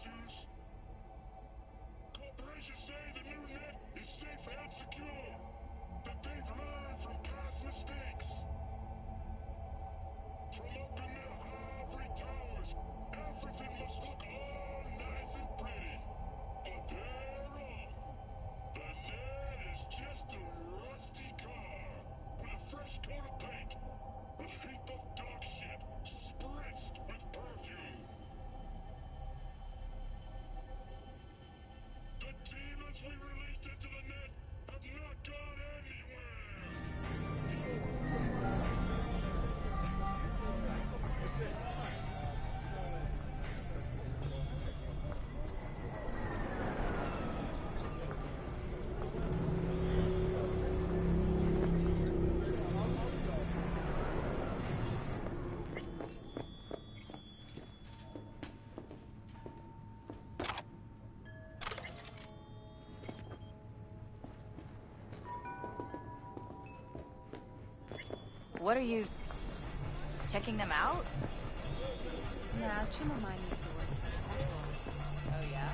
issues. Corporations say the new net is safe and secure, that they've learned from past mistakes. From open their ivory towers, everything must look all nice and pretty. But they're wrong. The net is just a rusty car with a fresh coat of paint, a heap of dog shit spritzed with perfume. The demons we released into the net have not gone anywhere. What are you... checking them out? Yeah, Chim of mine used to work at the hospital. Oh, yeah?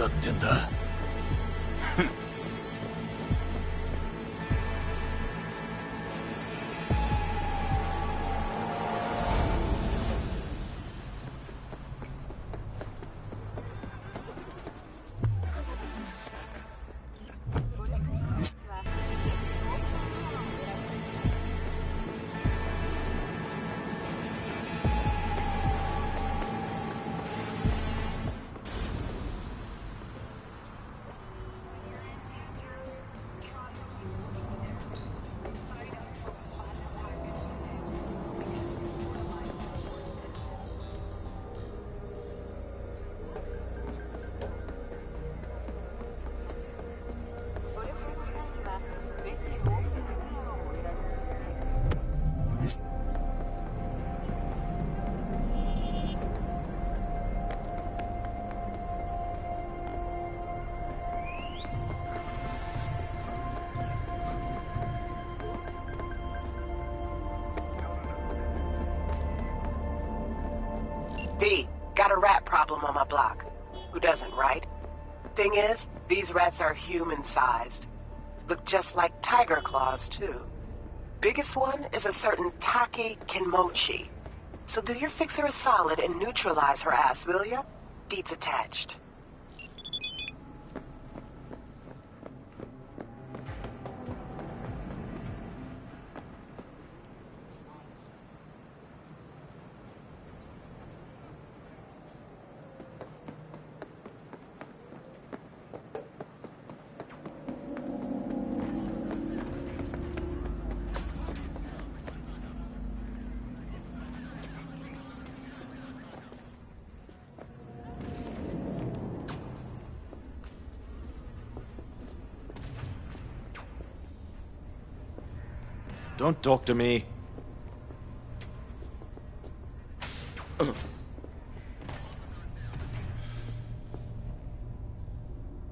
ってんだ。V, got a rat problem on my block. Who doesn't, right? Thing is, these rats are human-sized. Look just like tiger claws, too. Biggest one is a certain Taki Kenmochi. So do your fixer a solid and neutralize her ass, will ya? Deets attached. Don't talk to me.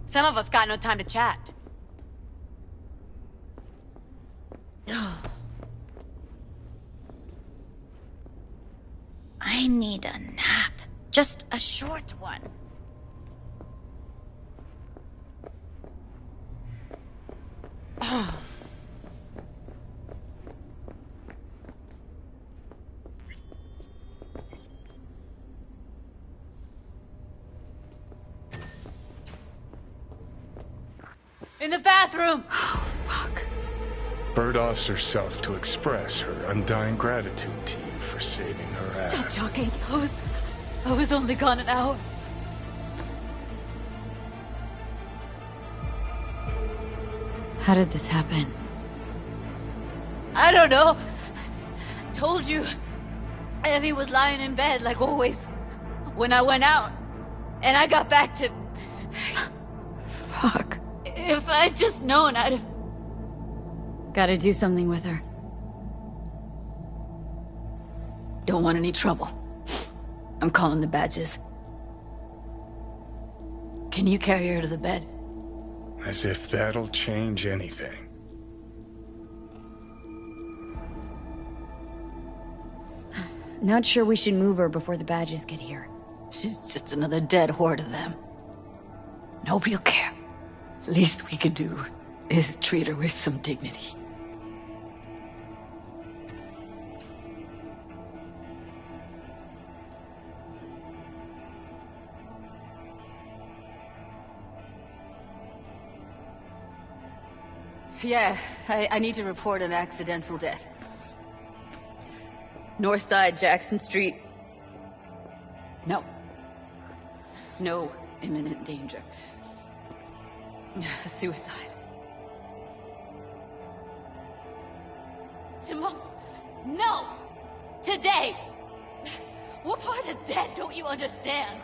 Some of us got no time to chat. I need a nap. Just a short one. In the bathroom! Oh, fuck. Bird offs herself to express her undying gratitude to you for saving her Stop ass. talking. I was only gone an hour. How did this happen? I don't know. Told you. Evie was lying in bed like always. When I went out. And I got back to... Fuck. If I'd just known, I'd have... Gotta do something with her. Don't want any trouble. I'm calling the badges. Can you carry her to the bed? As if that'll change anything. Not sure we should move her before the badges get here. She's just another dead whore to them. Nobody'll care. Least we could do is treat her with some dignity. Yeah, I need to report an accidental death. North side, Jackson Street. No. No imminent danger. Suicide. Tomorrow? No! Today! What part of dead don't you understand?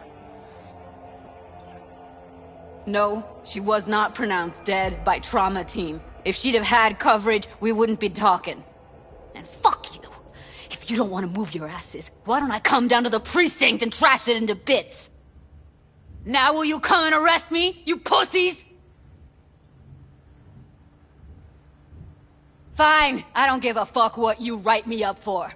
No, she was not pronounced dead by trauma team. If she'd have had coverage, we wouldn't be talking. And fuck you! If you don't want to move your asses, why don't I come down to the precinct and trash it into bits? Now will you come and arrest me, you pussies? Fine, I don't give a fuck what you write me up for.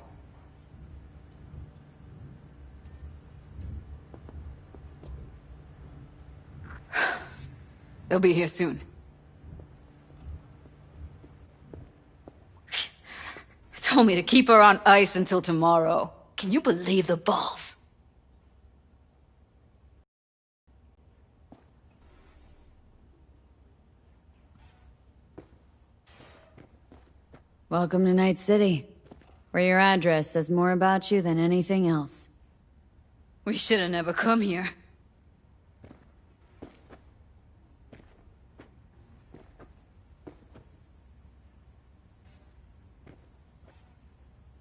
They'll be here soon. Told me to keep her on ice until tomorrow. Can you believe the balls? Welcome to Night City, where your address says more about you than anything else. We should have never come here.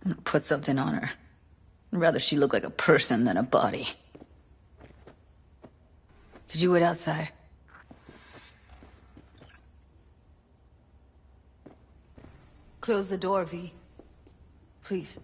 I'm gonna put something on her. I'd rather she look like a person than a body. Could you wait outside? Close the door, V. Please.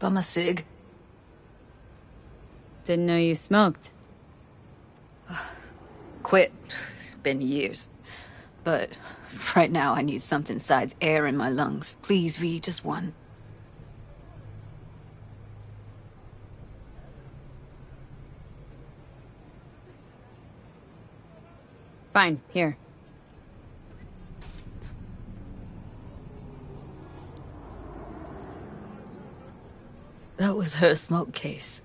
Bum a cig. Didn't know you smoked. Quit. It's been years. But right now I need something besides air in my lungs. Please, V, just one. Fine, here. That was her smoke case.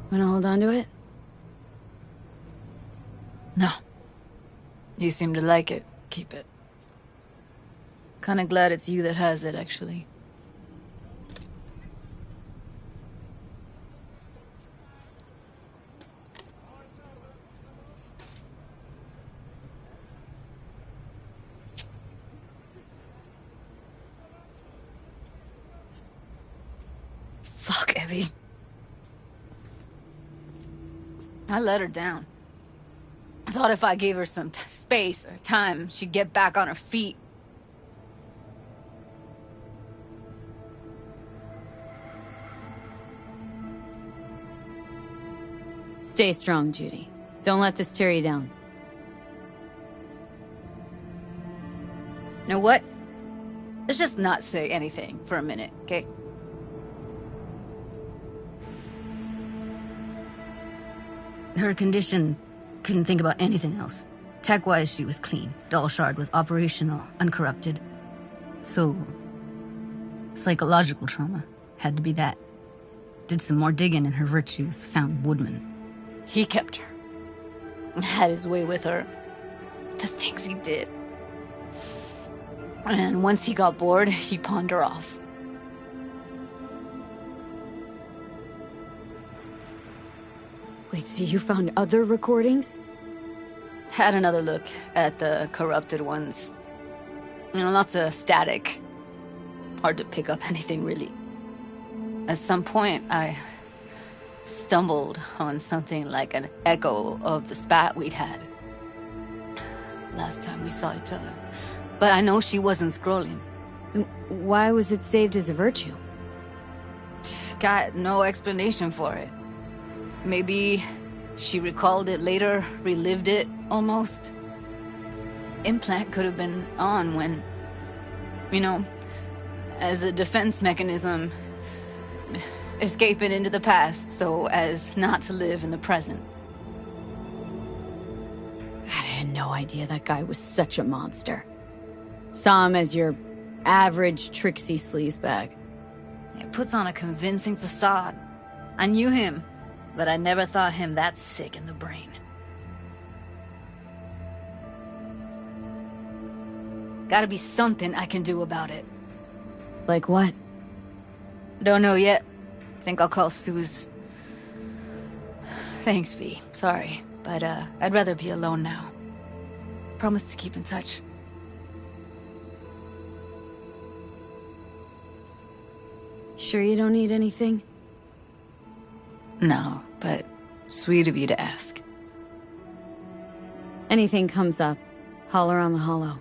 Wanna hold on to it? No. You seem to like it. Keep it. Kinda glad it's you that has it, actually. Fuck, Evie. I let her down. I thought if I gave her some space or time, she'd get back on her feet. Stay strong, Judy. Don't let this tear you down. You know what? Let's just not say anything for a minute, okay? Her condition, couldn't think about anything else. Tech-wise, she was clean. Doll Shard was operational, uncorrupted. So, psychological trauma had to be that. Did some more digging in her virtues, found Woodman. He kept her. Had his way with her. The things he did. And once he got bored, he pawned her off. Wait, so you found other recordings? Had another look at the corrupted ones. You know, lots of static. Hard to pick up anything, really. At some point, I stumbled on something like an echo of the spat we'd had. Last time we saw each other. But I know she wasn't scrolling. Why was it saved as a virtue? Got no explanation for it. Maybe she recalled it later, relived it, almost. Implant could have been on when, you know, as a defense mechanism, escaping into the past so as not to live in the present. I had no idea that guy was such a monster. Saw him as your average tricksy sleazebag. It puts on a convincing facade. I knew him, but I never thought him that sick in the brain. Gotta be something I can do about it. Like what? Don't know yet. Think I'll call Suze. Thanks, V. Sorry, but I'd rather be alone now. Promise to keep in touch. Sure you don't need anything? No, but sweet of you to ask. Anything comes up, holler on the hollow.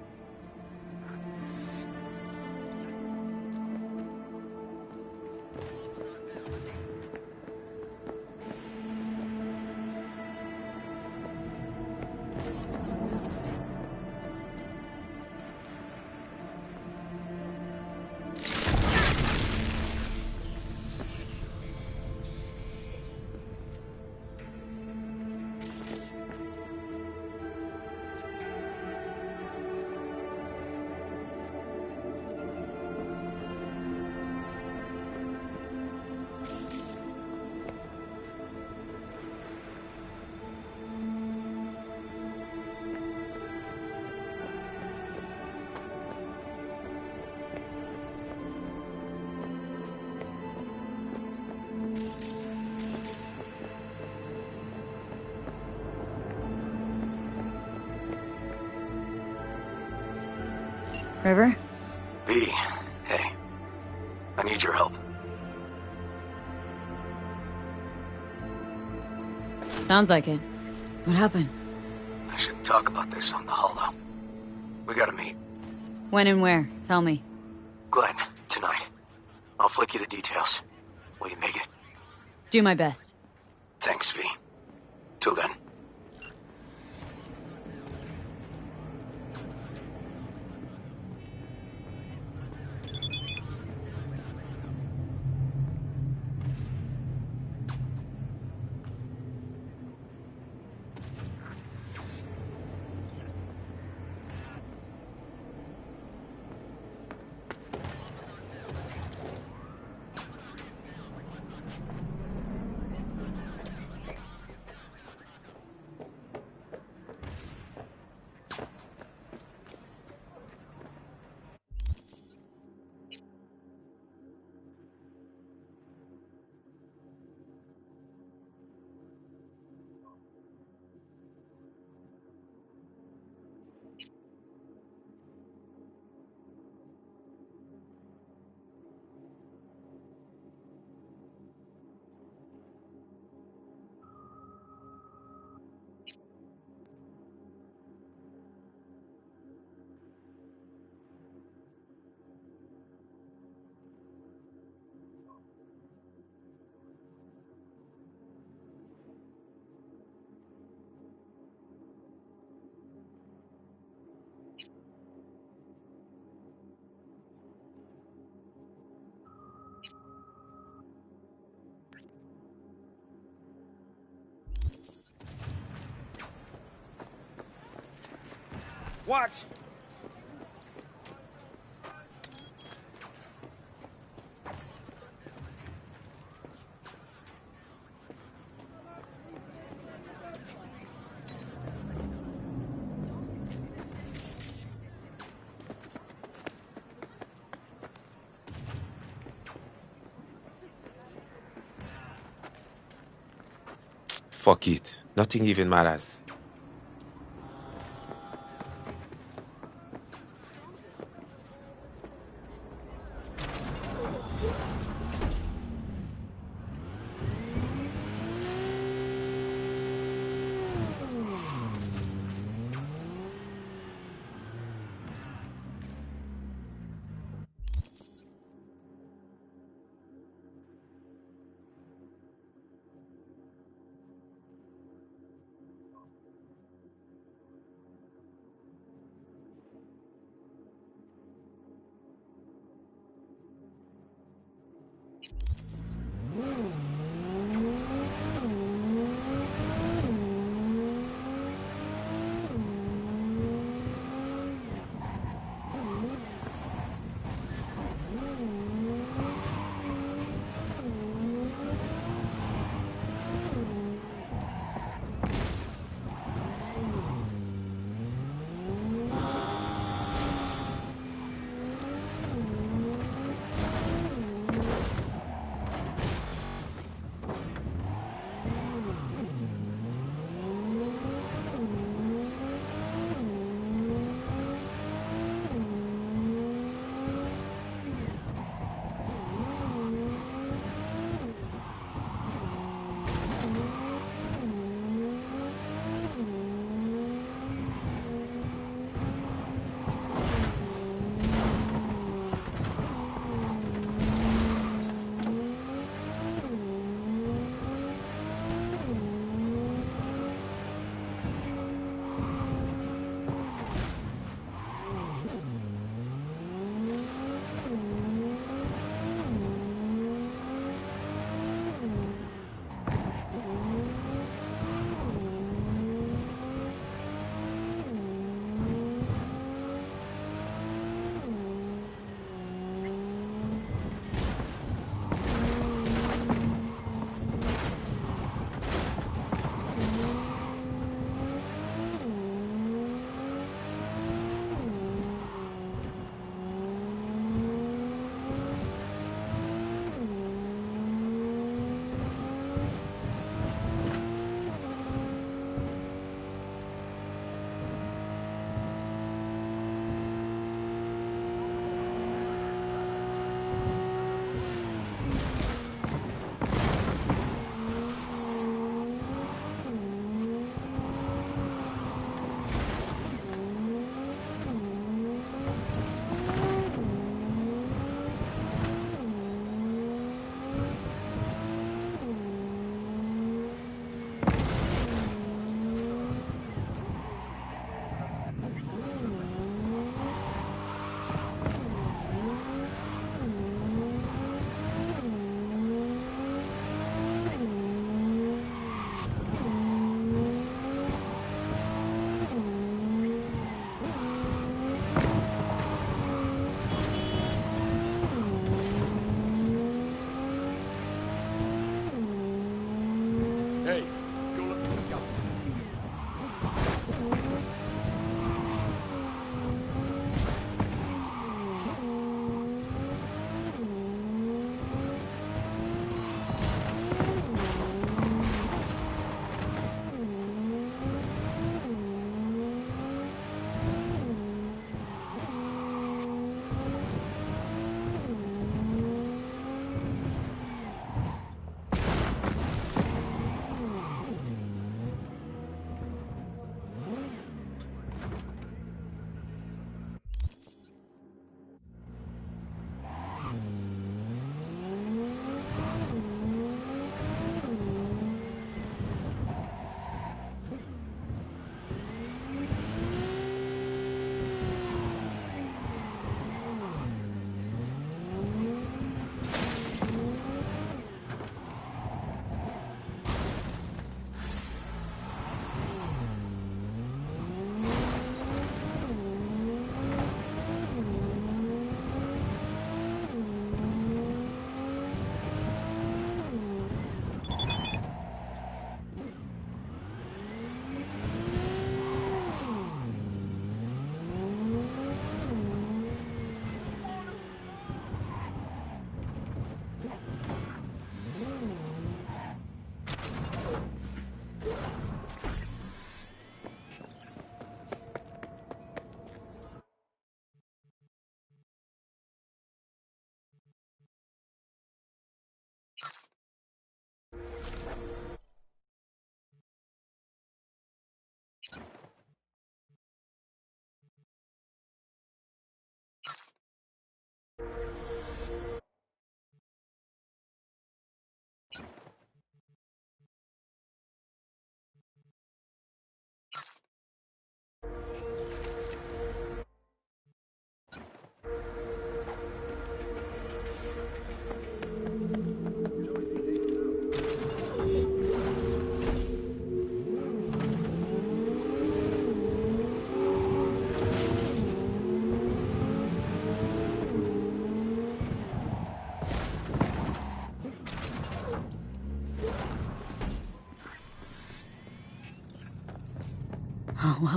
River? V, hey. I need your help. Sounds like it. What happened? I shouldn't talk about this on the holo. We gotta meet. When and where? Tell me. Glenn, tonight. I'll flick you the details. Will you make it? Do my best. Thanks, V. Till then. Watch! Fuck it. Nothing even matters.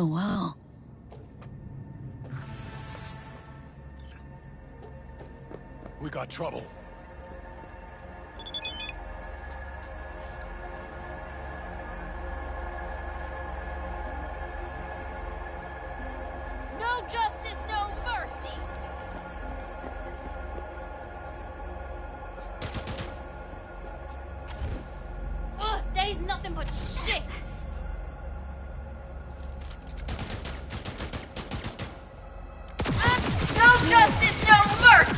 Oh, wow. We got trouble. No justice, no mercy! Ugh, day's nothing but shit! No justice, no mercy!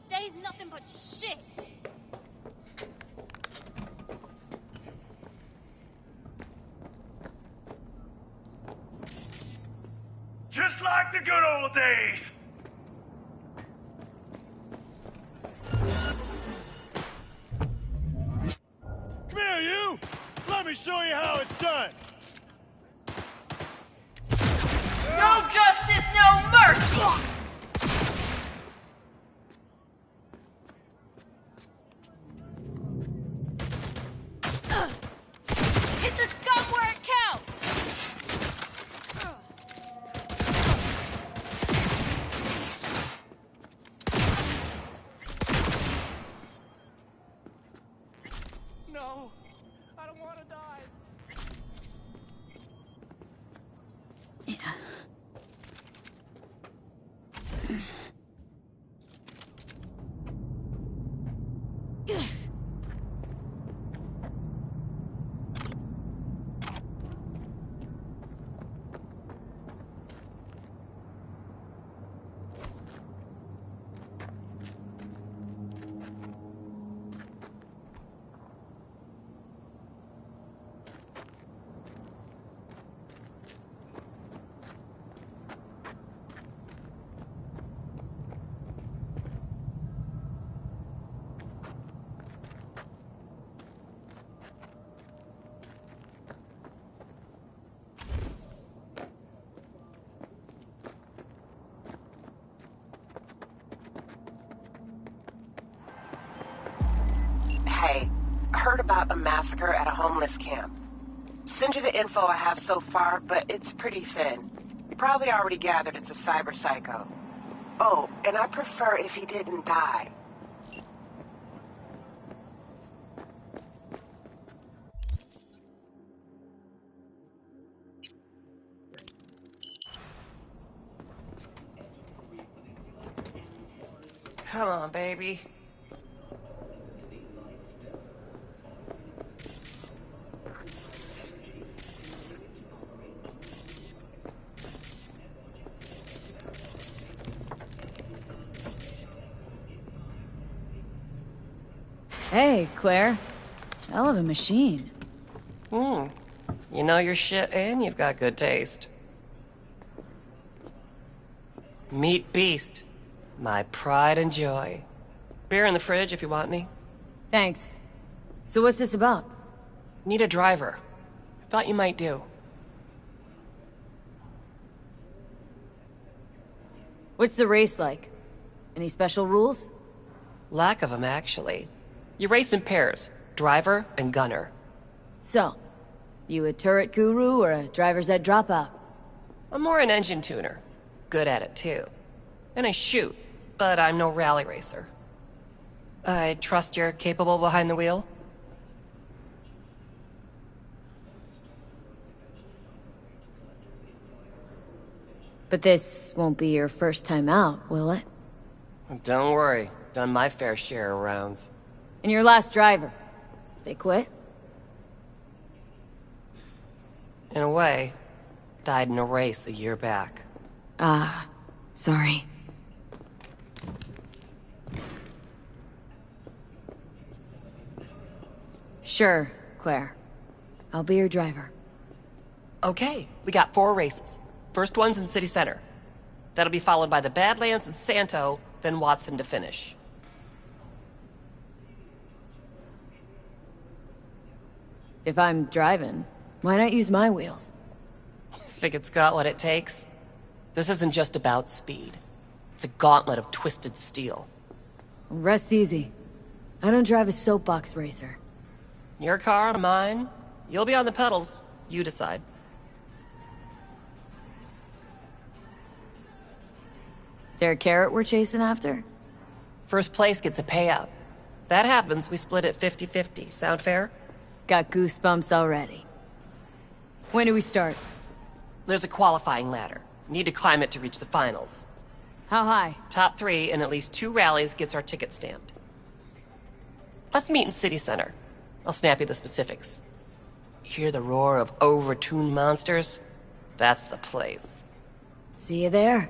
Day's nothing but shit! Just like the good old days! Come here, you! Let me show you how it's done! No justice, no mercy! Hit the scum where it counts! Hey, I heard about a massacre at a homeless camp. Send you the info I have so far, but it's pretty thin. You probably already gathered it's a cyber psycho. Oh, and I prefer if he didn't die. Come on, baby. Hey, Claire. Hell of a machine. You know your shit and you've got good taste. Meet Beast. My pride and joy. Beer in the fridge if you want any. Thanks. So what's this about? Need a driver. Thought you might do. What's the race like? Any special rules? Lack of them, actually. You race in pairs. Driver and gunner. So, you a turret guru or a driver's ed dropout? I'm more an engine tuner. Good at it, too. And I shoot, but I'm no rally racer. I trust you're capable behind the wheel? But this won't be your first time out, will it? Don't worry. Done my fair share of rounds. And your last driver? They quit? In a way, died in a race a year back. Ah, sorry. Sure, Claire. I'll be your driver. Okay, we got 4 races. First one's in City Center. That'll be followed by the Badlands and Santo, then Watson to finish. If I'm driving, why not use my wheels? Think it's got what it takes? This isn't just about speed. It's a gauntlet of twisted steel. Rest easy. I don't drive a soapbox racer. Your car, mine. You'll be on the pedals. You decide. There a carrot we're chasing after? First place gets a payout. That happens, we split it 50-50. Sound fair? Got goosebumps already. When do we start? There's a qualifying ladder. Need to climb it to reach the finals. How high? Top 3 in at least 2 rallies gets our ticket stamped. Let's meet in City Center. I'll snap you the specifics. Hear the roar of overtuned monsters? That's the place. See you there.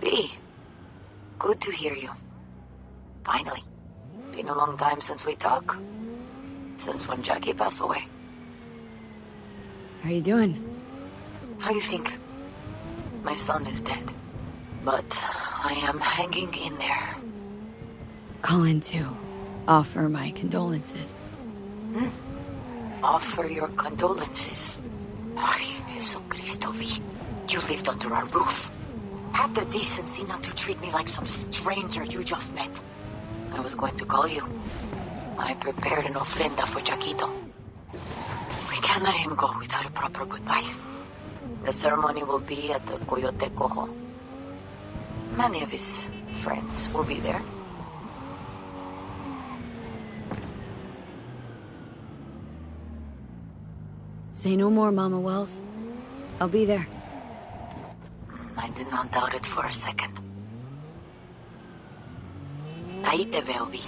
V, good to hear you. Finally. Been a long time since we talked. Since when Jackie passed away. How you doing? How you think? My son is dead. But I am hanging in there. Calling to offer my condolences. Offer your condolences. Ay, Jesucristo, V. You lived under our roof. Have the decency not to treat me like some stranger you just met. I was going to call you. I prepared an ofrenda for Jaquito. We can't let him go without a proper goodbye. The ceremony will be at the Coyote Cojo. Many of his friends will be there. Say no more, Mama Wells. I'll be there. I did not doubt it for a second. Ahí te veo, Vi.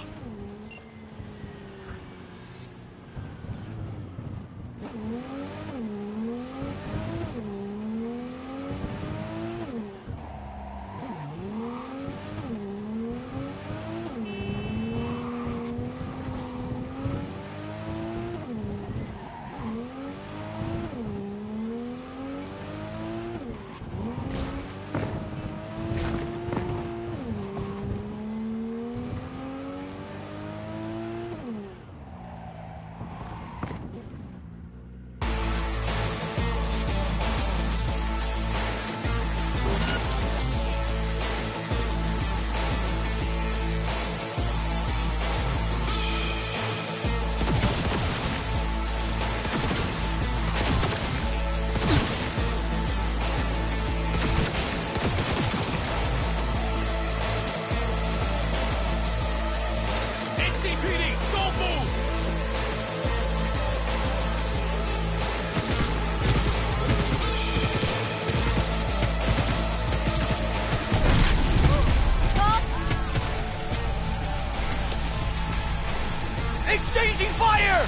Exchanging fire!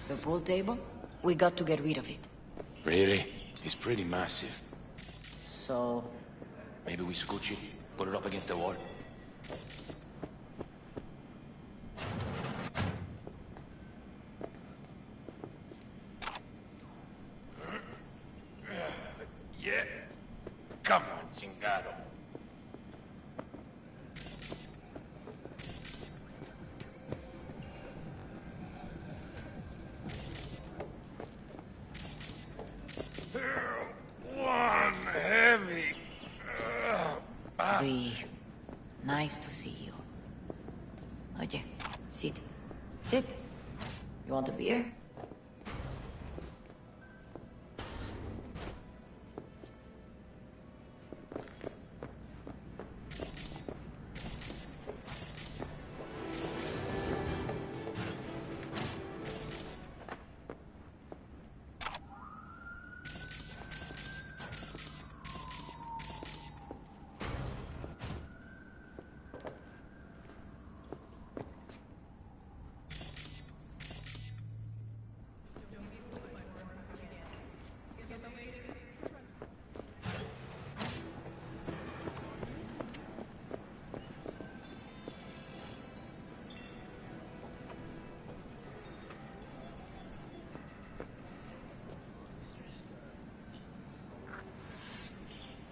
The pool table? We got to get rid of it. Really? It's pretty massive. So... Maybe we scooch it, put it up against the wall. Yeah. Come on, chingado. One heavy. We... Nice to see you. Oye, sit. Sit. You want a beer?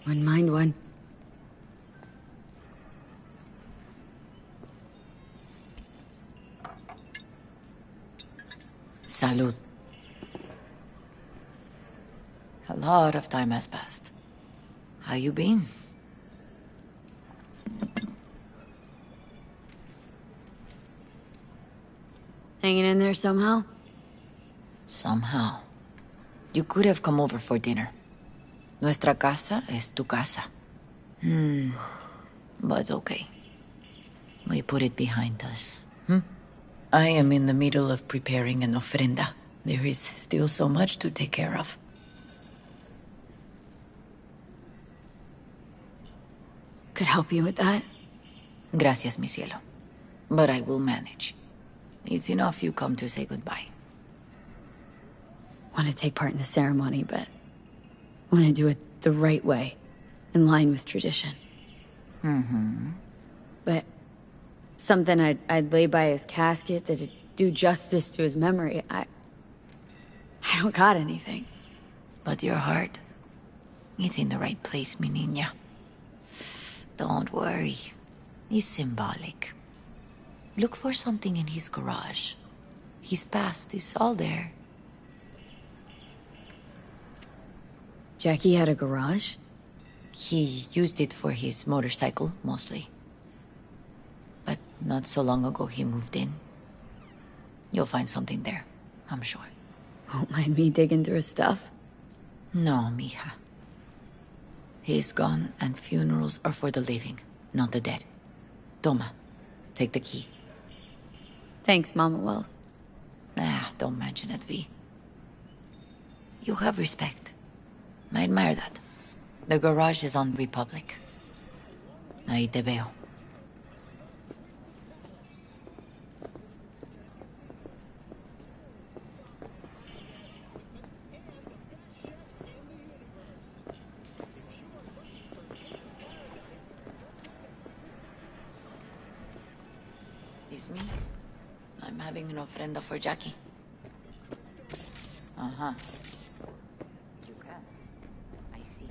Wouldn't mind one. Salud. A lot of time has passed. How you been? Hanging in there somehow? Somehow. You could have come over for dinner. Nuestra casa es tu casa. But okay. We put it behind us. I am in the middle of preparing an ofrenda. There is still so much to take care of. Could help you with that. Gracias, mi cielo. But I will manage. It's enough you come to say goodbye. Want to take part in the ceremony, but want to do it the right way, in line with tradition. But something I'd lay by his casket that'd do justice to his memory. I don't got anything. But your heart is in the right place, mi niña. Don't worry. It's symbolic. Look for something in his garage. His past is all there. Jackie had a garage? He used it for his motorcycle, mostly. But not so long ago he moved in. You'll find something there, I'm sure. Won't mind me digging through his stuff? No, mija. He's gone, and funerals are for the living, not the dead. Toma, take the key. Thanks, Mama Wells. Don't mention it, V. You have respect. I admire that. The garage is on Republic. Ahí te veo. It's me. I'm having an ofrenda for Jackie. Uh-huh. You can. I see.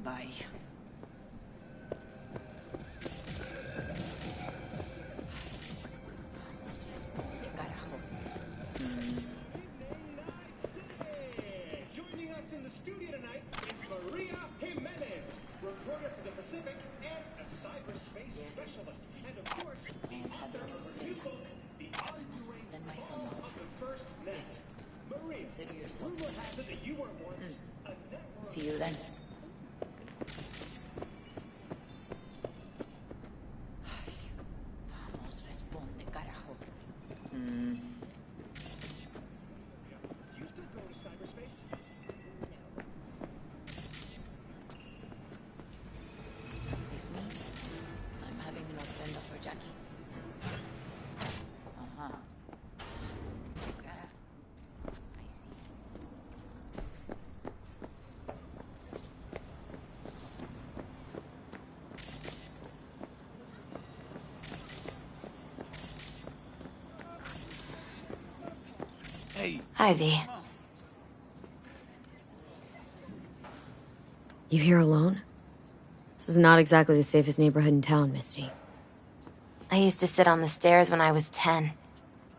Bye. Joining us in the studio tonight is Maria Jimenez, reporter for the Pacific and a cyberspace specialist. And of course, the author of her new book, The Unrelated Fall of the First Net. Maria, Consider yourself. rumor has it that you were once a network. See you then. Vamos, responde, carajo. You still go to cyberspace? It's me. I'm having an ofrenda for Jackie. Uh-huh. Okay. I see. Hey, Hi, V. You here alone? This is not exactly the safest neighborhood in town, Misty. I used to sit on the stairs when I was 10.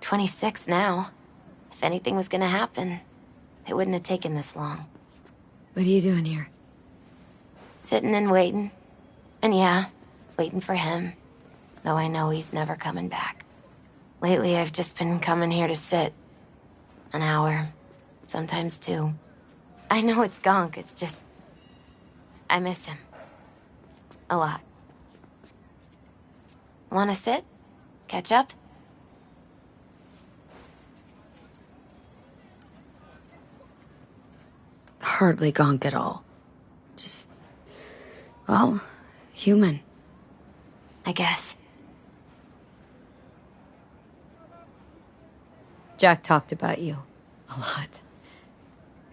26 now. If anything was gonna happen, it wouldn't have taken this long. What are you doing here? Sitting and waiting. And yeah, waiting for him. Though I know he's never coming back. Lately, I've just been coming here to sit. An hour. Sometimes 2. I know it's gunk, it's just... I miss him. A lot. Wanna sit? Catch up? Hardly gonk at all. Just... well, human. I guess. Jack talked about you. A lot.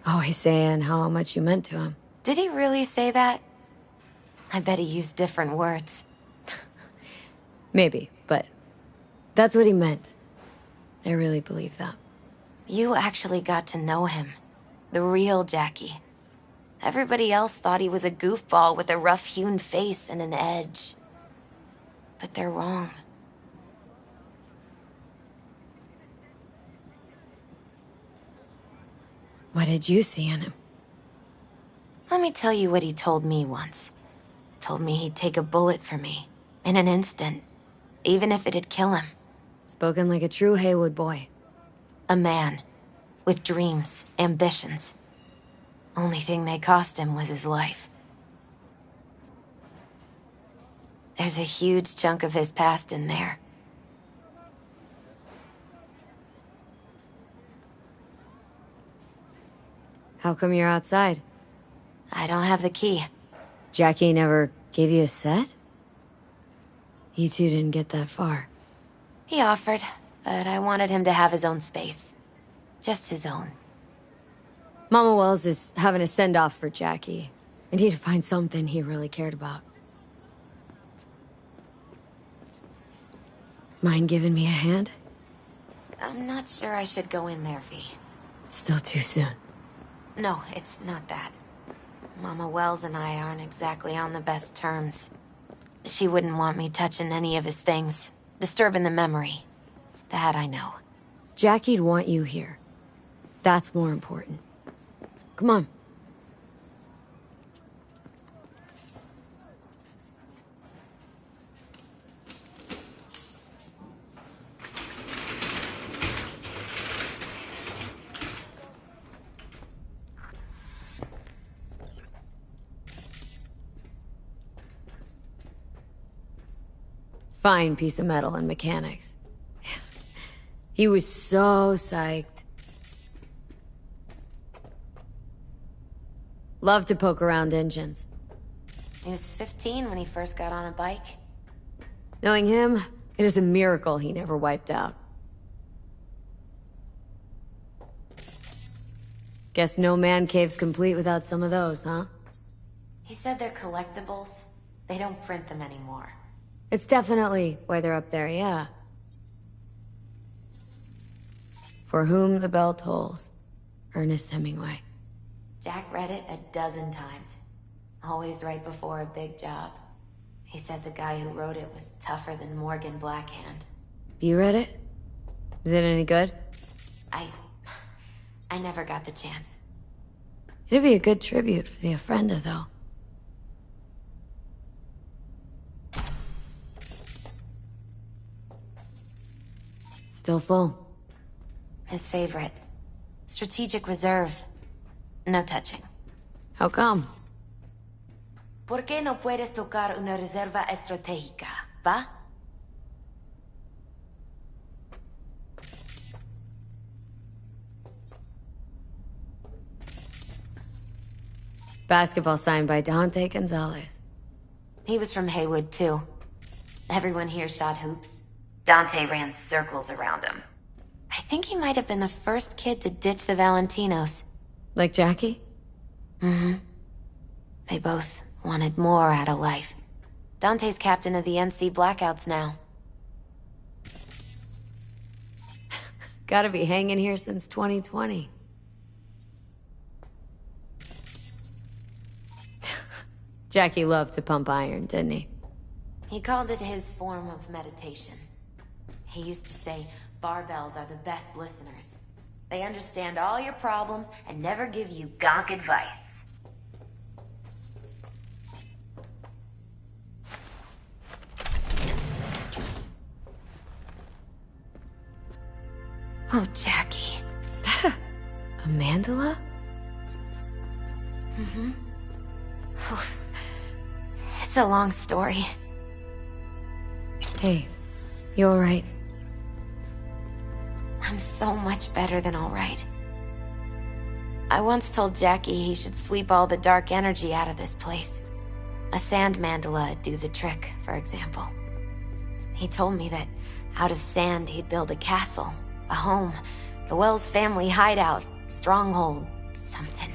Always saying how much you meant to him. Did he really say that? I bet he used different words. Maybe, but that's what he meant. I really believe that. You actually got to know him. The real Jackie. Everybody else thought he was a goofball with a rough-hewn face and an edge. But they're wrong. What did you see in him? Let me tell you what he told me once. Told me he'd take a bullet for me, in an instant, even if it'd kill him. Spoken like a true Haywood boy. A man, with dreams, ambitions. Only thing they cost him was his life. There's a huge chunk of his past in there. How come you're outside? I don't have the key. Jackie never gave you a set? You two didn't get that far. He offered, but I wanted him to have his own space. Just his own. Mama Wells is having a send-off for Jackie. I need to find something he really cared about. Mind giving me a hand? I'm not sure I should go in there, V. Still too soon. No, it's not that. Mama Wells and I aren't exactly on the best terms. She wouldn't want me touching any of his things, disturbing the memory. That I know. Jackie'd want you here. That's more important. Come on. Fine piece of metal and mechanics. He was so psyched. Loved to poke around engines. He was 15 when he first got on a bike. Knowing him, it is a miracle he never wiped out. Guess no man cave's complete without some of those, huh? He said they're collectibles. They don't print them anymore. It's definitely why they're up there, yeah. For whom the bell tolls. Ernest Hemingway. Jack read it a dozen times. Always right before a big job. He said the guy who wrote it was tougher than Morgan Blackhand. You read it? Is it any good? I never got the chance. It'd be a good tribute for the Ofrenda, though. Still full. His favorite. Strategic reserve. No touching. How come? ¿Por qué no puedes tocar una reserva estratégica, va? Basketball signed by Dante Gonzalez. He was from Haywood, too. Everyone here shot hoops. Dante ran circles around him. I think he might have been the first kid to ditch the Valentinos. Like Jackie? Mm-hmm. They both wanted more out of life. Dante's captain of the NC Blackouts now. Gotta be hanging here since 2020. Jackie loved to pump iron, didn't he? He called it his form of meditation. He used to say, barbells are the best listeners. They understand all your problems and never give you gonk advice. Oh, Jackie. That a mandala? Mm-hmm. It's a long story. Hey, you alright? I'm so much better than alright. I once told Jackie he should sweep all the dark energy out of this place. A sand mandala'd do the trick, for example. He told me that out of sand he'd build a castle, a home, the Wells family hideout, stronghold, something.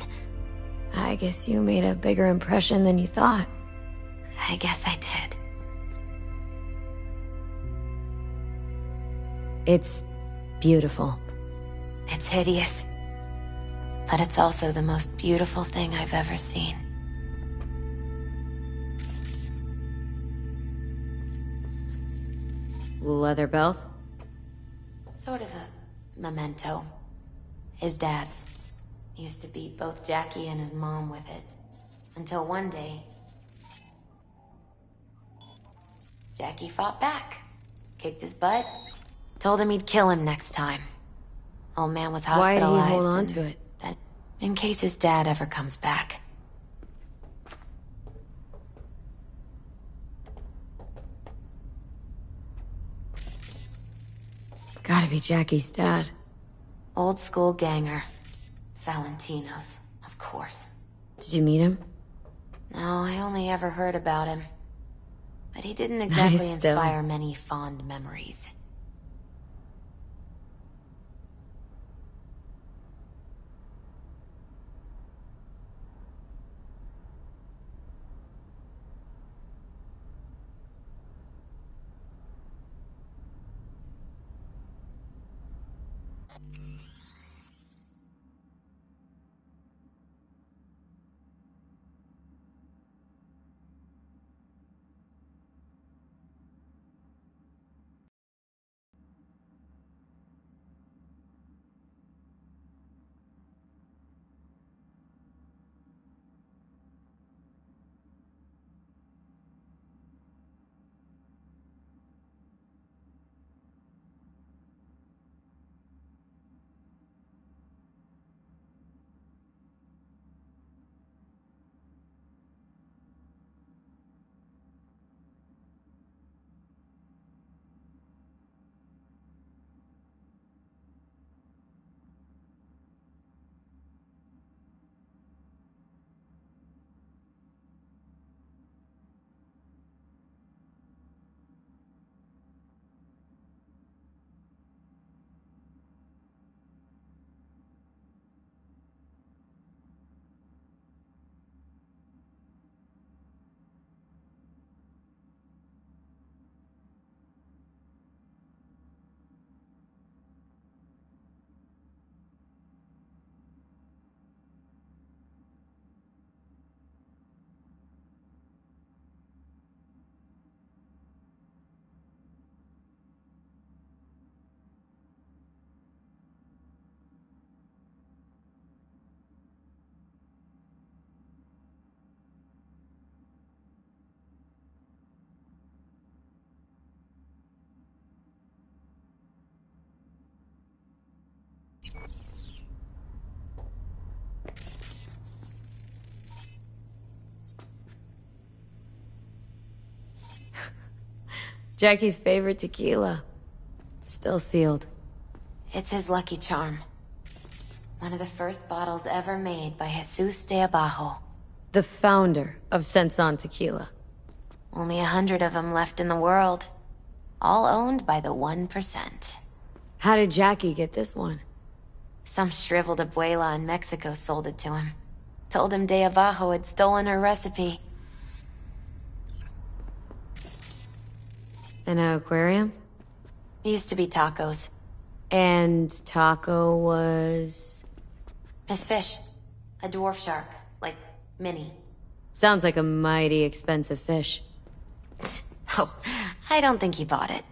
I guess you made a bigger impression than you thought. I guess I did. It's beautiful. It's hideous. But it's also the most beautiful thing I've ever seen. Leather belt? Sort of a memento. His dad's. He used to beat both Jackie and his mom with it. Until one day, Jackie fought back. Kicked his butt. Told him he'd kill him next time. Old man was hospitalized. Why'd he hold on to it? Then, in case his dad ever comes back. Gotta be Jackie's dad. Old school ganger. Valentino's, of course. Did you meet him? No, I only ever heard about him. But he didn't exactly Nice still. inspire many fond memories. Jackie's favorite tequila. Still sealed. It's his lucky charm. One of the first bottles ever made by Jesus de Abajo. The founder of Senson Tequila. Only 100 of them left in the world. All owned by the 1%. How did Jackie get this one? Some shriveled abuela in Mexico sold it to him. Told him de Abajo had stolen her recipe. An aquarium? It used to be tacos. And Taco was... His fish. A dwarf shark. Like, mini. Sounds like a mighty expensive fish. Oh, I don't think he bought it.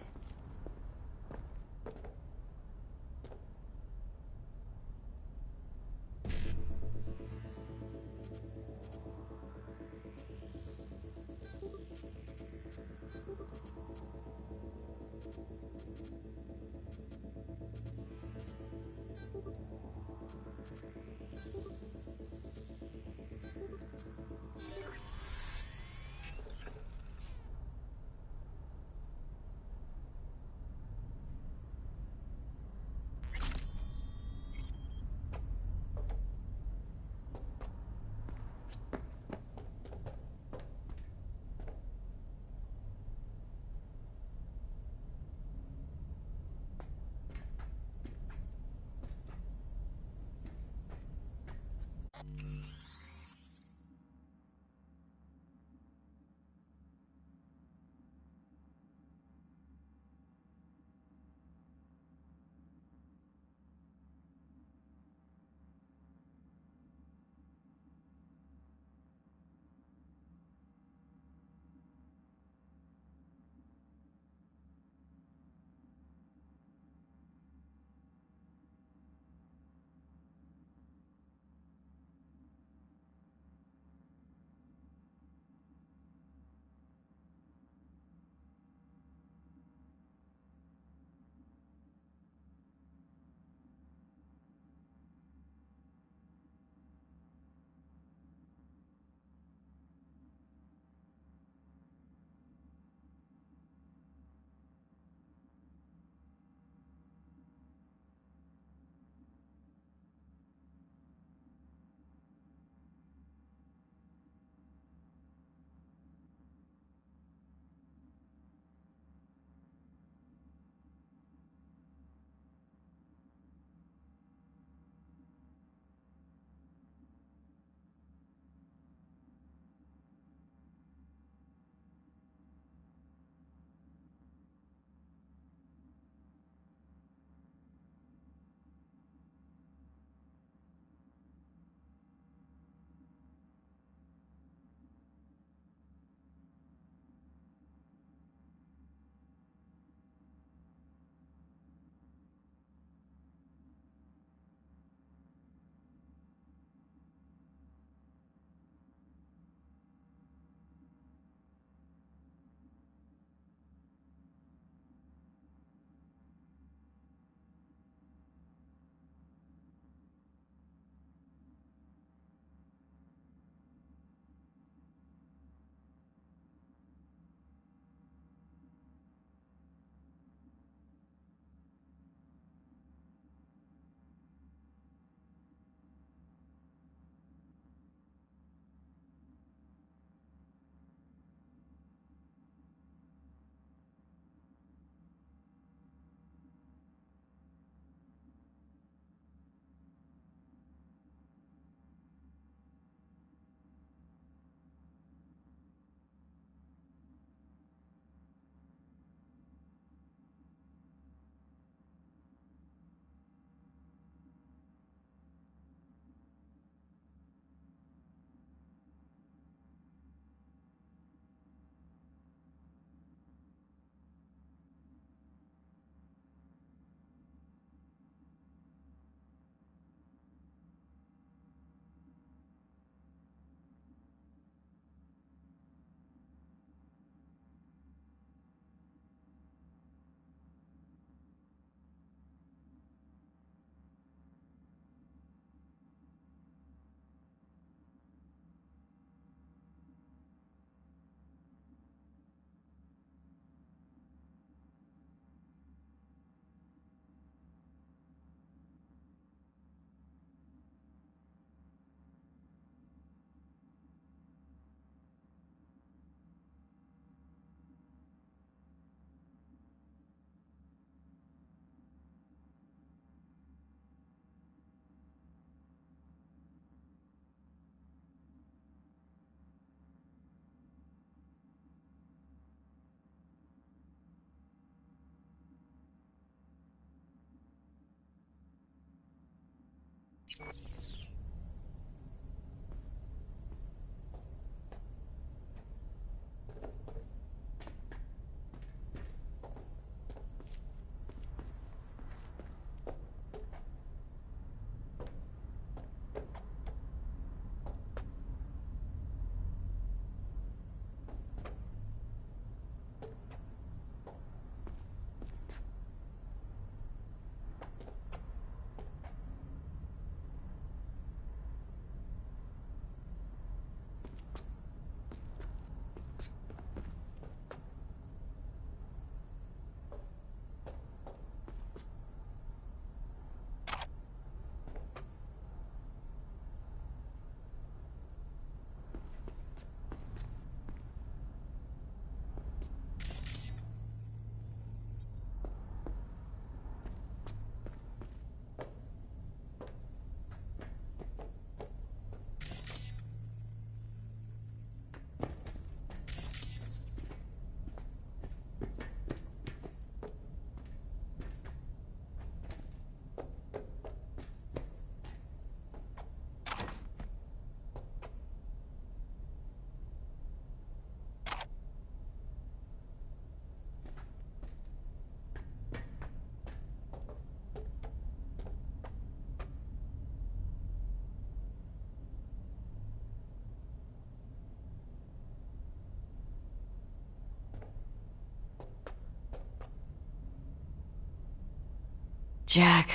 Jack.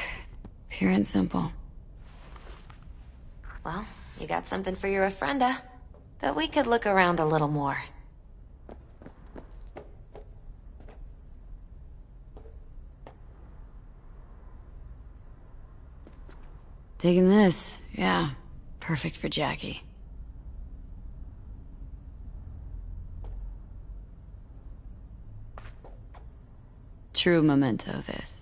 Pure and simple. Well, you got something for your ofrenda. But we could look around a little more. Taking this, yeah. Perfect for Jackie. True memento, this.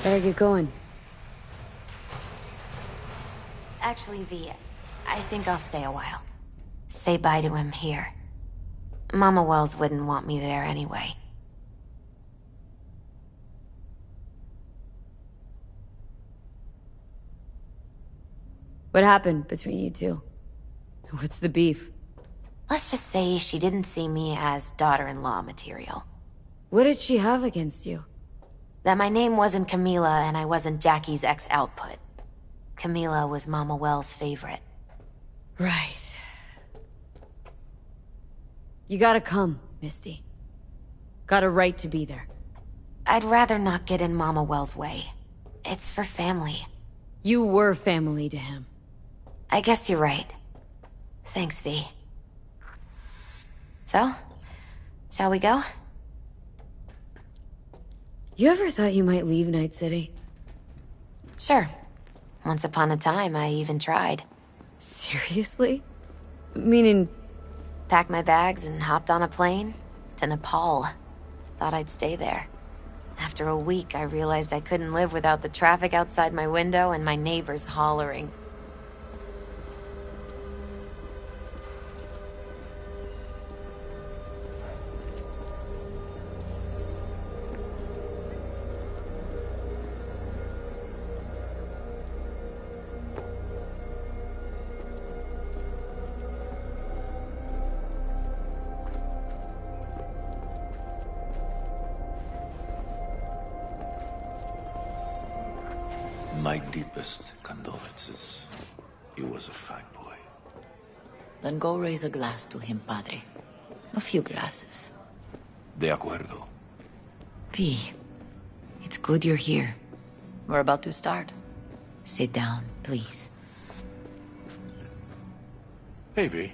Better get going. Actually, V, I think I'll stay a while. Say bye to him here. Mama Wells wouldn't want me there anyway. What happened between you two? What's the beef? Let's just say she didn't see me as daughter-in-law material. What did she have against you? That my name wasn't Camila and I wasn't Jackie's ex-output. Camila was Mama Wells' favorite. Right. You gotta come, Misty. Got a right to be there. I'd rather not get in Mama Wells' way. It's for family. You were family to him. I guess you're right. Thanks, V. So, shall we go? You ever thought you might leave Night City? Sure. Once upon a time, I even tried. Seriously? Meaning... Packed my bags and hopped on a plane to Nepal. Thought I'd stay there. After a week, I realized I couldn't live without the traffic outside my window and my neighbors hollering. My deepest condolences. He was a fine boy. Then go raise a glass to him, Padre. A few glasses. De acuerdo. V, it's good you're here. We're about to start. Sit down, please. Hey, V.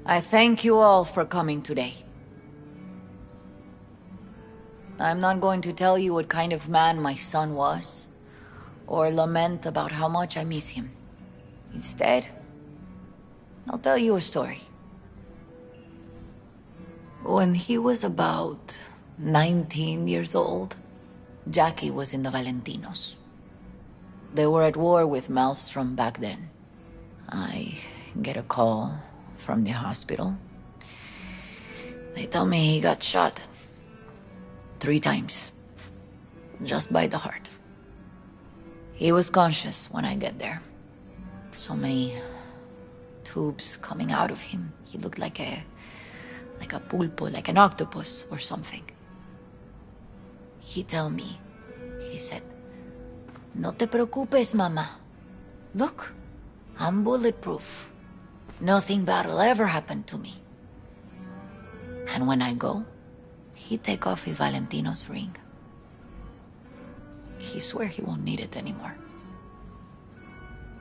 I thank you all for coming today. I'm not going to tell you what kind of man my son was, or lament about how much I miss him. Instead, I'll tell you a story. When he was about 19 years old, Jackie was in the Valentinos. They were at war with Maelstrom back then. I get a call from the hospital. They tell me he got shot 3 times, just by the heart. He was conscious when I get there. So many tubes coming out of him. He looked like a pulpo, like an octopus or something. He tell me, he said, "No te preocupes, mama. Look, I'm bulletproof. Nothing bad will ever happen to me." And when I go, he take off his Valentino's ring. He swear he won't need it anymore.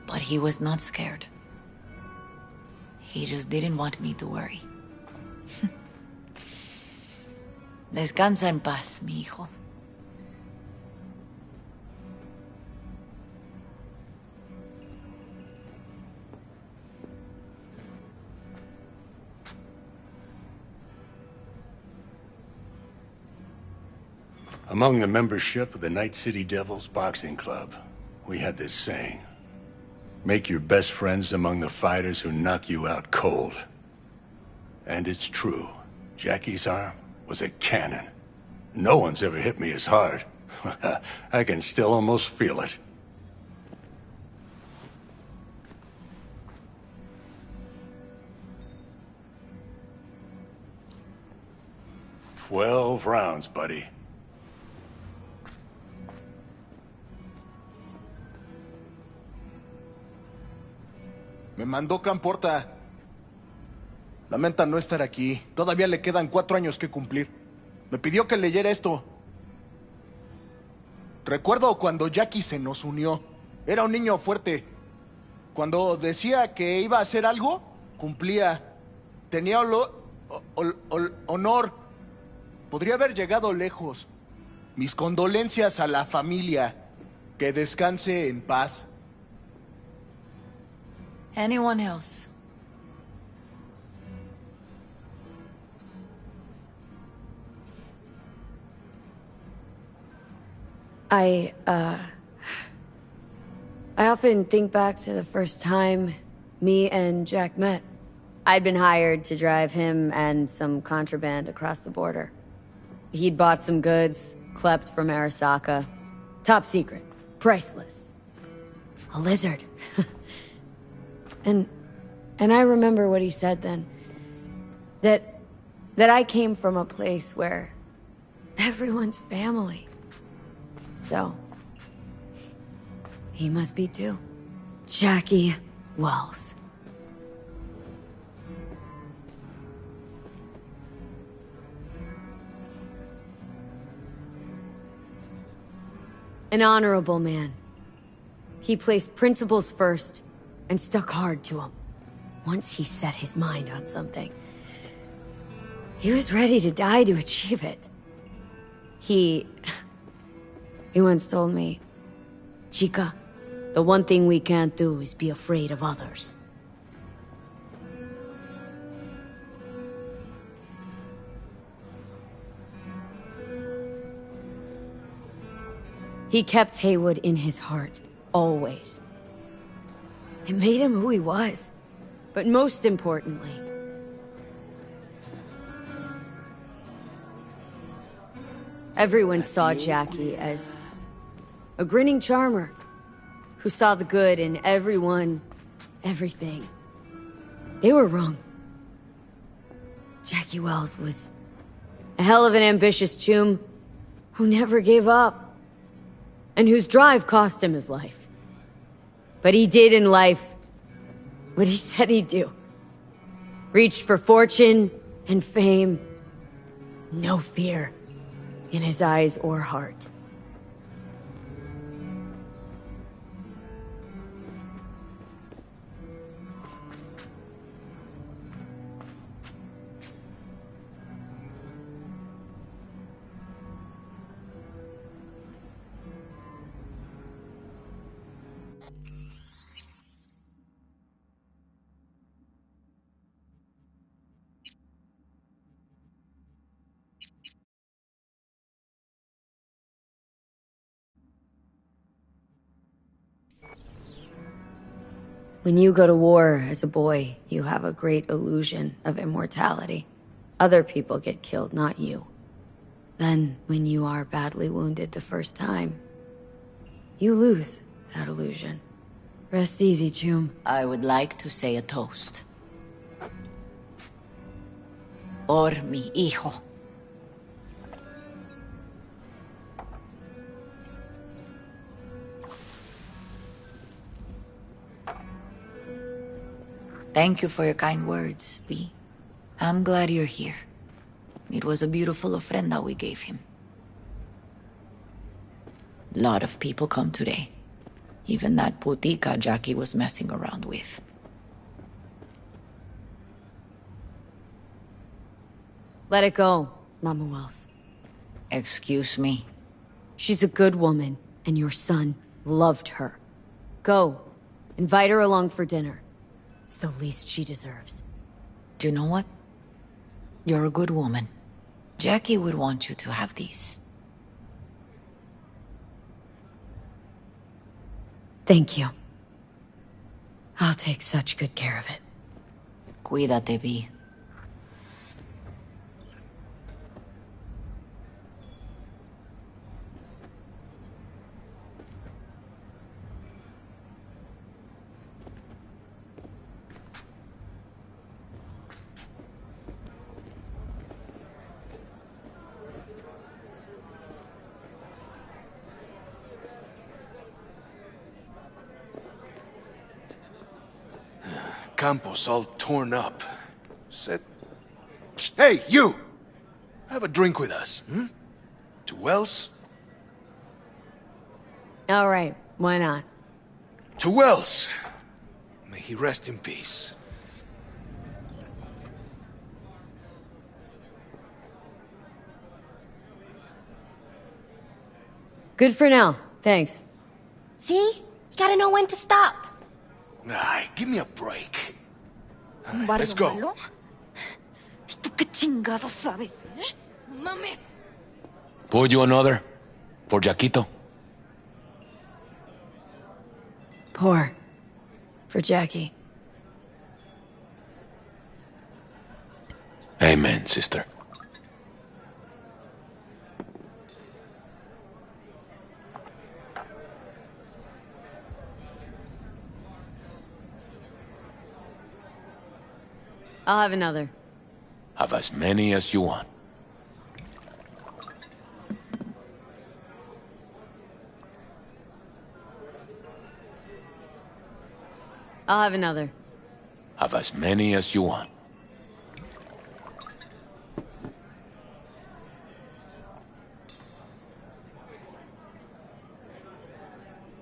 But he was not scared. He just didn't want me to worry. Descansa en paz, mi hijo. Among the membership of the Night City Devils Boxing Club, we had this saying: make your best friends among the fighters who knock you out cold. And it's true. Jackie's arm was a cannon. No one's ever hit me as hard. I can still almost feel it. "12 rounds, buddy." Me mandó Camporta. Lamenta no estar aquí. Todavía le quedan 4 años que cumplir. Me pidió que leyera esto. Recuerdo cuando Jackie se nos unió. Era un niño fuerte. Cuando decía que iba a hacer algo, cumplía. Tenía honor. Podría haber llegado lejos. Mis condolencias a la familia. Que descanse en paz. Anyone else? I often think back to the first time me and Jack met. I'd been hired to drive him and some contraband across the border. He'd bought some goods, klept from Arasaka. Top secret. Priceless. A lizard. And I remember what he said then. That I came from a place where everyone's family. So, he must be too. Jackie Wells. An honorable man. He placed principles first and stuck hard to them. Once he set his mind on something, he was ready to die to achieve it. He once told me, "Chica, the one thing we can't do is be afraid of others." He kept Haywood in his heart, always. It made him who he was. But most importantly, everyone saw Jackie as a grinning charmer who saw the good in everyone, everything. They were wrong. Jackie Wells was a hell of an ambitious chum who never gave up, and whose drive cost him his life. But he did in life what he said he'd do. Reached for fortune and fame. No fear in his eyes or heart. When you go to war as a boy, you have a great illusion of immortality. Other people get killed, not you. Then, when you are badly wounded the first time, you lose that illusion. Rest easy, Chum. I would like to say a toast. Por mi hijo. Thank you for your kind words, V. I'm glad you're here. It was a beautiful ofrenda we gave him. A lot of people come today. Even that putica Jackie was messing around with. Let it go, Mama Wells. Excuse me. She's a good woman, and your son loved her. Go. Invite her along for dinner. It's the least she deserves. Do you know what? You're a good woman. Jackie would want you to have these. Thank you. I'll take such good care of it. Cuídate, V. Campos all torn up. Said... Psst, hey, you! Have a drink with us, hmm? To Wells? All right, why not? To Wells! May he rest in peace. Good for now, thanks. See? You gotta know when to stop. Ay, give me a break. All right, let's go. ¿Y tú qué chingado sabes, eh? No mames. Pour you another? For Jaquito? Pour. For Jackie. Amen, sister. I'll have another. Have as many as you want. I'll have another. Have as many as you want.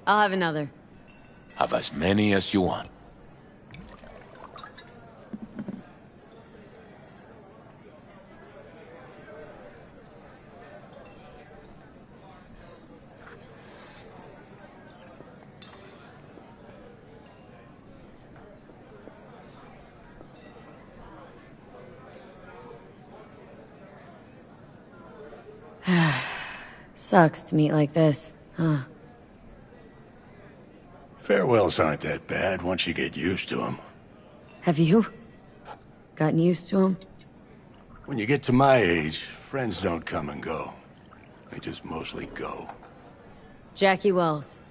I'll have another. Have as many as you want. Sucks to meet like this, huh? Farewells aren't that bad once you get used to them. Have you? Gotten used to him? When you get to my age, friends don't come and go. They just mostly go. Jackie Wells.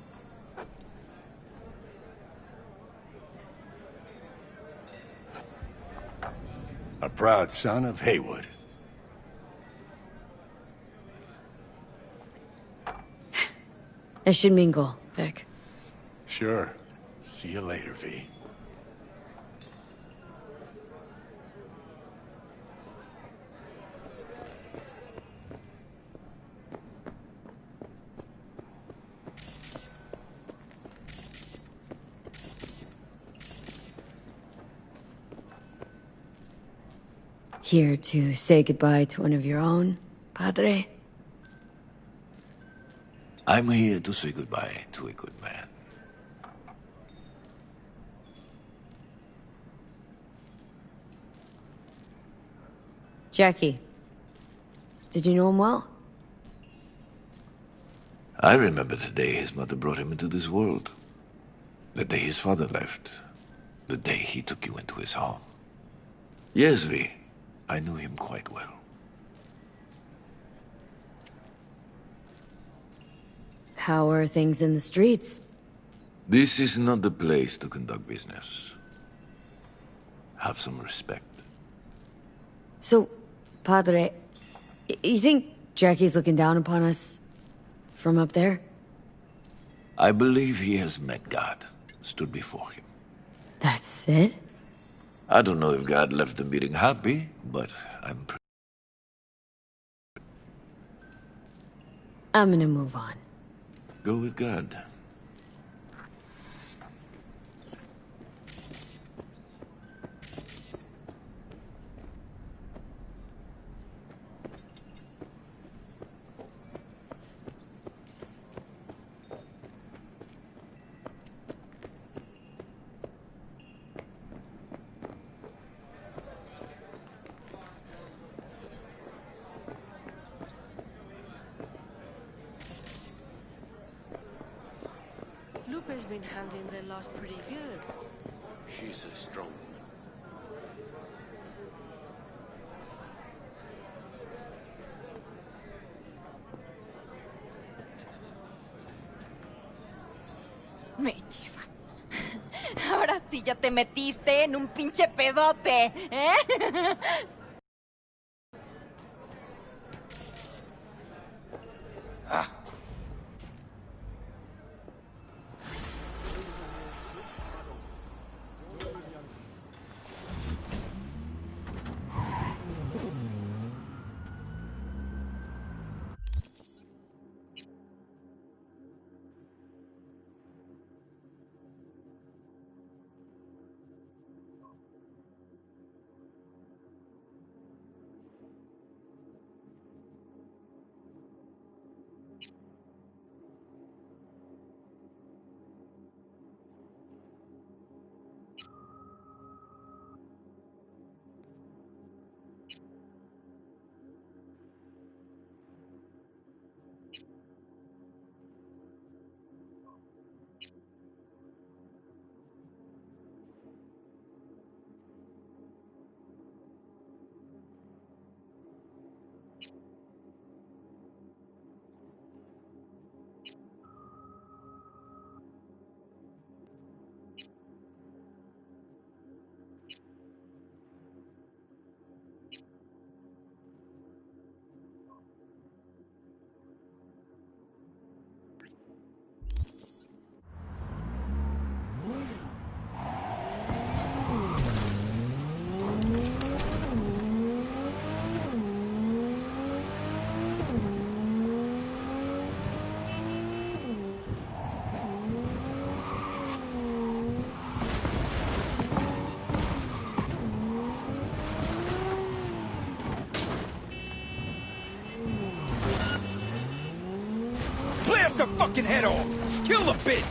A proud son of Haywood. I should mingle, Vic. Sure. See you later, V. Here to say goodbye to one of your own, Padre? I'm here to say goodbye to a good man. Jackie. Did you know him well? I remember the day his mother brought him into this world. The day his father left. The day he took you into his home. Yes, V. I knew him quite well. How are things in the streets? This is not the place to conduct business. Have some respect. So, Padre, you think Jackie's looking down upon us from up there? I believe he has met God, stood before him. That's it? I don't know if God left the meeting happy, but I'm gonna move on. Go with God. Lupe's been handling the loss pretty good. She's a strong woman. Me lleva. Ahora sí ya te metiste en un pinche pedote, ¿eh? Blast her fucking head off! Kill the bitch!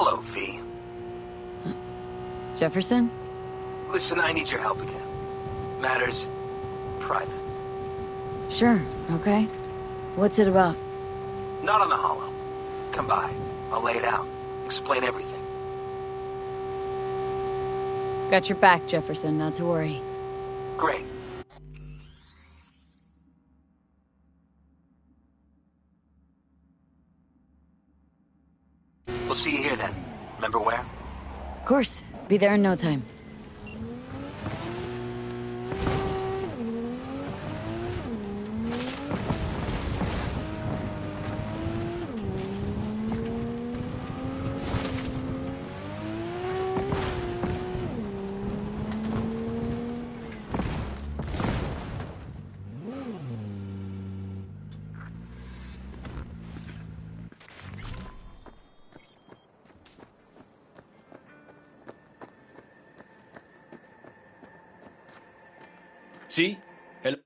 Hello, V. Jefferson? Listen, I need your help again. Matters private. Sure, okay. What's it about? Not on the holo. Come by. I'll lay it out. Explain everything. Got your back, Jefferson, not to worry. Great. We'll see you here then. Remember where? Of course. Be there in no time. See? Hello.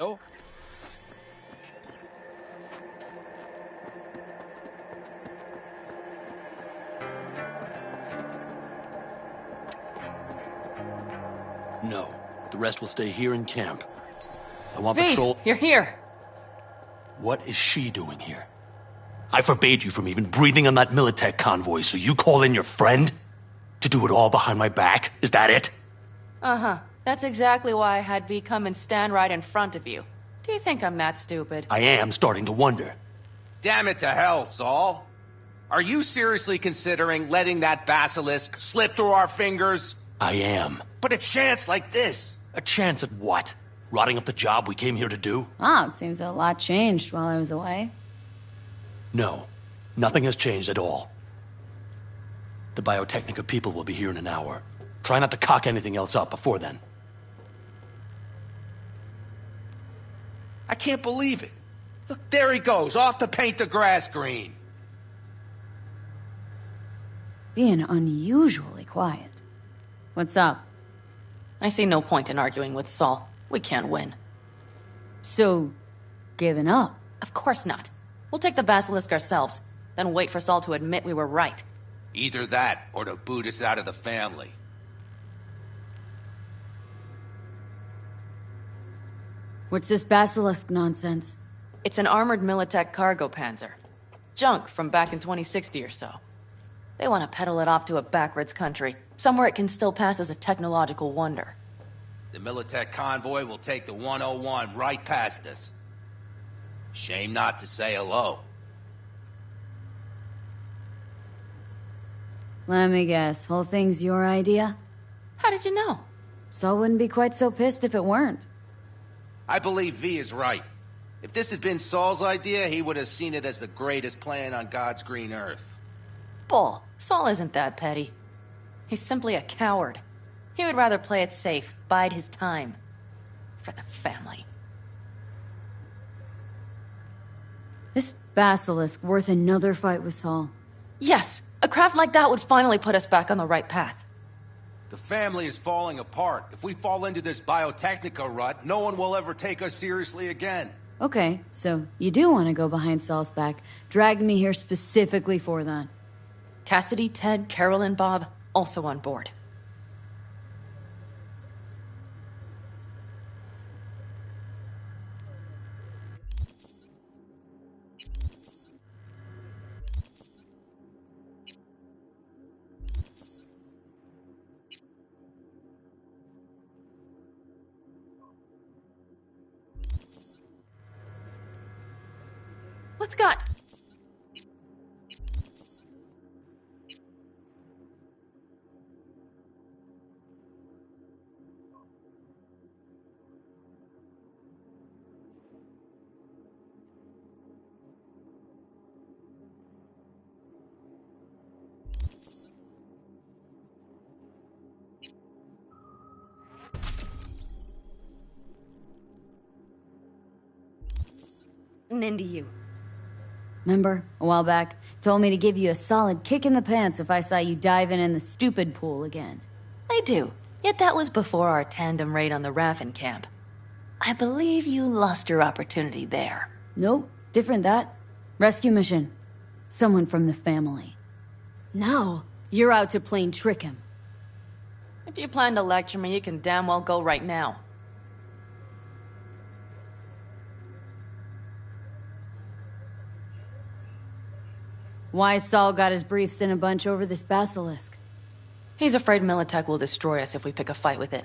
No. No. The rest will stay here in camp. I want V, patrol. you're here. What is she doing here? I forbade you from even breathing on that Militech convoy, so you call in your friend? To do it all behind my back? Is that it? Uh-huh. That's exactly why I had V come and stand right in front of you. Do you think I'm that stupid? I am starting to wonder. Damn it to hell, Saul. Are you seriously considering letting that basilisk slip through our fingers? I am. But a chance like this. A chance at what? Rotting up the job we came here to do? Wow, it seems a lot changed while I was away. No. Nothing has changed at all. The Biotechnica people will be here in an hour. Try not to cock anything else up before then. I can't believe it. Look, there he goes, off to paint the grass green. Being unusually quiet. What's up? I see no point in arguing with Saul. We can't win. So, giving up? Of course not. We'll take the basilisk ourselves, then wait for Saul to admit we were right. Either that, or to boot us out of the family. What's this basilisk nonsense? It's an armored Militech cargo panzer. Junk from back in 2060 or so. They want to peddle it off to a backwards country, somewhere it can still pass as a technological wonder. The Militech convoy will take the 101 right past us. Shame not to say hello. Let me guess, whole thing's your idea? How did you know? Saul wouldn't be quite so pissed if it weren't. I believe V is right. If this had been Saul's idea, he would have seen it as the greatest plan on God's green earth. Bull. Saul isn't that petty. He's simply a coward. He would rather play it safe, bide his time. For the family. This basilisk worth another fight with Saul? Yes, a craft like that would finally put us back on the right path. The family is falling apart. If we fall into this Biotechnica rut, no one will ever take us seriously again. Okay, so you do want to go behind Saul's back. Dragged me here specifically for that. Cassidy, Ted, Carol, and Bob also on board. What's got... getting into you? Remember, a while back, told me to give you a solid kick in the pants if I saw you diving in the stupid pool again. I do. Yet that was before our tandem raid on the Raffen camp. I believe you lost your opportunity there. Nope, different that. Rescue mission. Someone from the family. No, you're out to plain trick him. If you plan to lecture me, you can damn well go right now. Why Saul got his briefs in a bunch over this basilisk? He's afraid Militech will destroy us if we pick a fight with it.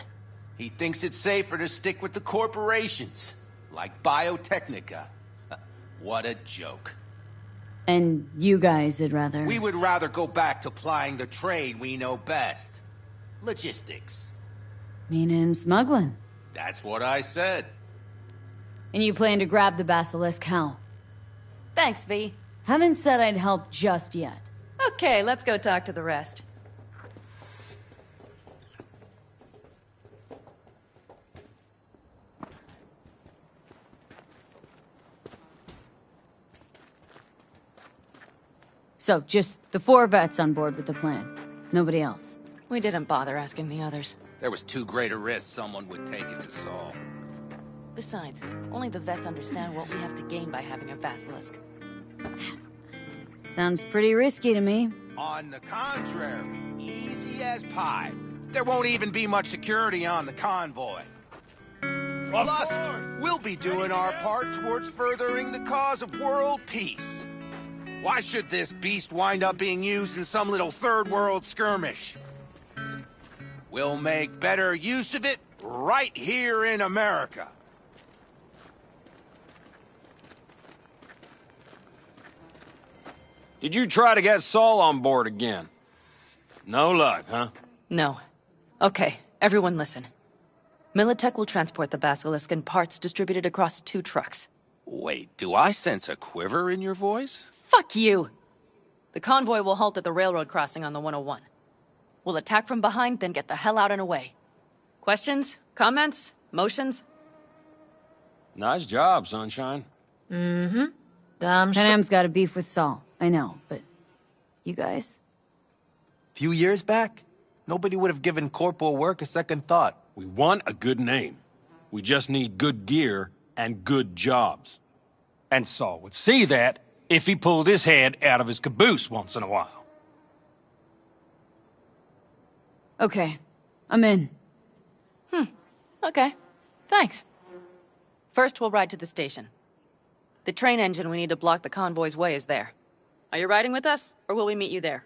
He thinks it's safer to stick with the corporations, like Biotechnica. What a joke. And you guys would rather... We would rather go back to plying the trade we know best. Logistics. Meaning smuggling. That's what I said. And you plan to grab the basilisk how? Thanks, V. Haven't said I'd help just yet. Okay, let's go talk to the rest. So, just the 4 vets on board with the plan. Nobody else. We didn't bother asking the others. There was too great a risk someone would take it to Saul. Besides, only the vets understand what we have to gain by having a basilisk. Sounds pretty risky to me. On the contrary, easy as pie. There won't even be much security on the convoy. Plus, we'll be doing our part towards furthering the cause of world peace. Why should this beast wind up being used in some little third world skirmish? We'll make better use of it right here in America. Did you try to get Saul on board again? No luck, huh? No. Okay, everyone listen. Militech will transport the basilisk in parts distributed across 2 trucks. Wait, do I sense a quiver in your voice? Fuck you! The convoy will halt at the railroad crossing on the 101. We'll attack from behind, then get the hell out and away. Questions? Comments? Motions? Nice job, Sunshine. Mm-hmm. Damn sure. Panam's got a beef with Saul. I know, but... You guys? Few years back, nobody would have given corporal work a second thought. We want a good name. We just need good gear and good jobs. And Saul would see that if he pulled his head out of his caboose once in a while. Okay, I'm in. Okay. Thanks. First, we'll ride to the station. The train engine we need to block the convoy's way is there. Are you riding with us, or will we meet you there?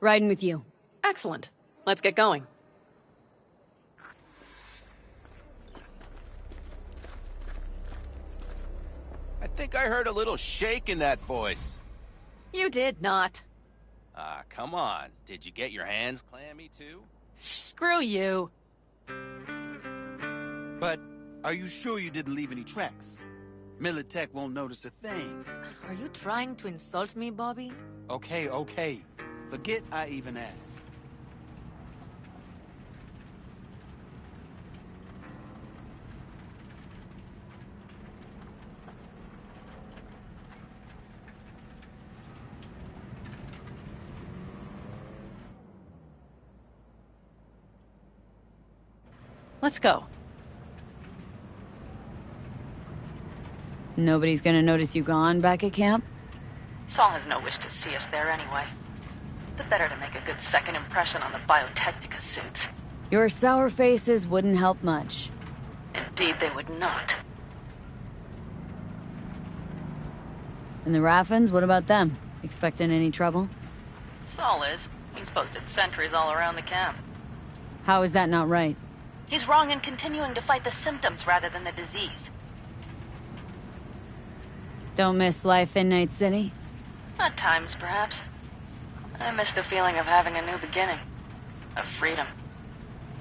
Riding with you. Excellent. Let's get going. I think I heard a little shake in that voice. You did not. Ah, come on. Did you get your hands clammy, too? Screw you. But are you sure you didn't leave any tracks? Militech won't notice a thing. Are you trying to insult me, Bobby? Okay. Forget I even asked. Let's go. Nobody's gonna notice you gone back at camp? Saul has no wish to see us there anyway. The better to make a good second impression on the Biotechnica suits. Your sour faces wouldn't help much. Indeed, they would not. And the Raffens, what about them? Expecting any trouble? Saul is. He's posted sentries all around the camp. How is that not right? He's wrong in continuing to fight the symptoms rather than the disease. Don't miss life in Night City? At times, perhaps. I miss the feeling of having a new beginning. Of freedom.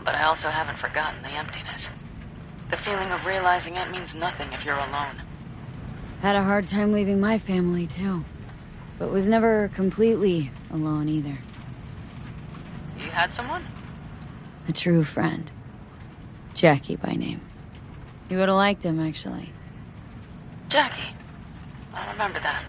But I also haven't forgotten the emptiness. The feeling of realizing it means nothing if you're alone. Had a hard time leaving my family, too. But was never completely alone, either. You had someone? A true friend. Jackie by name. You would've liked him, actually. Jackie. I remember that.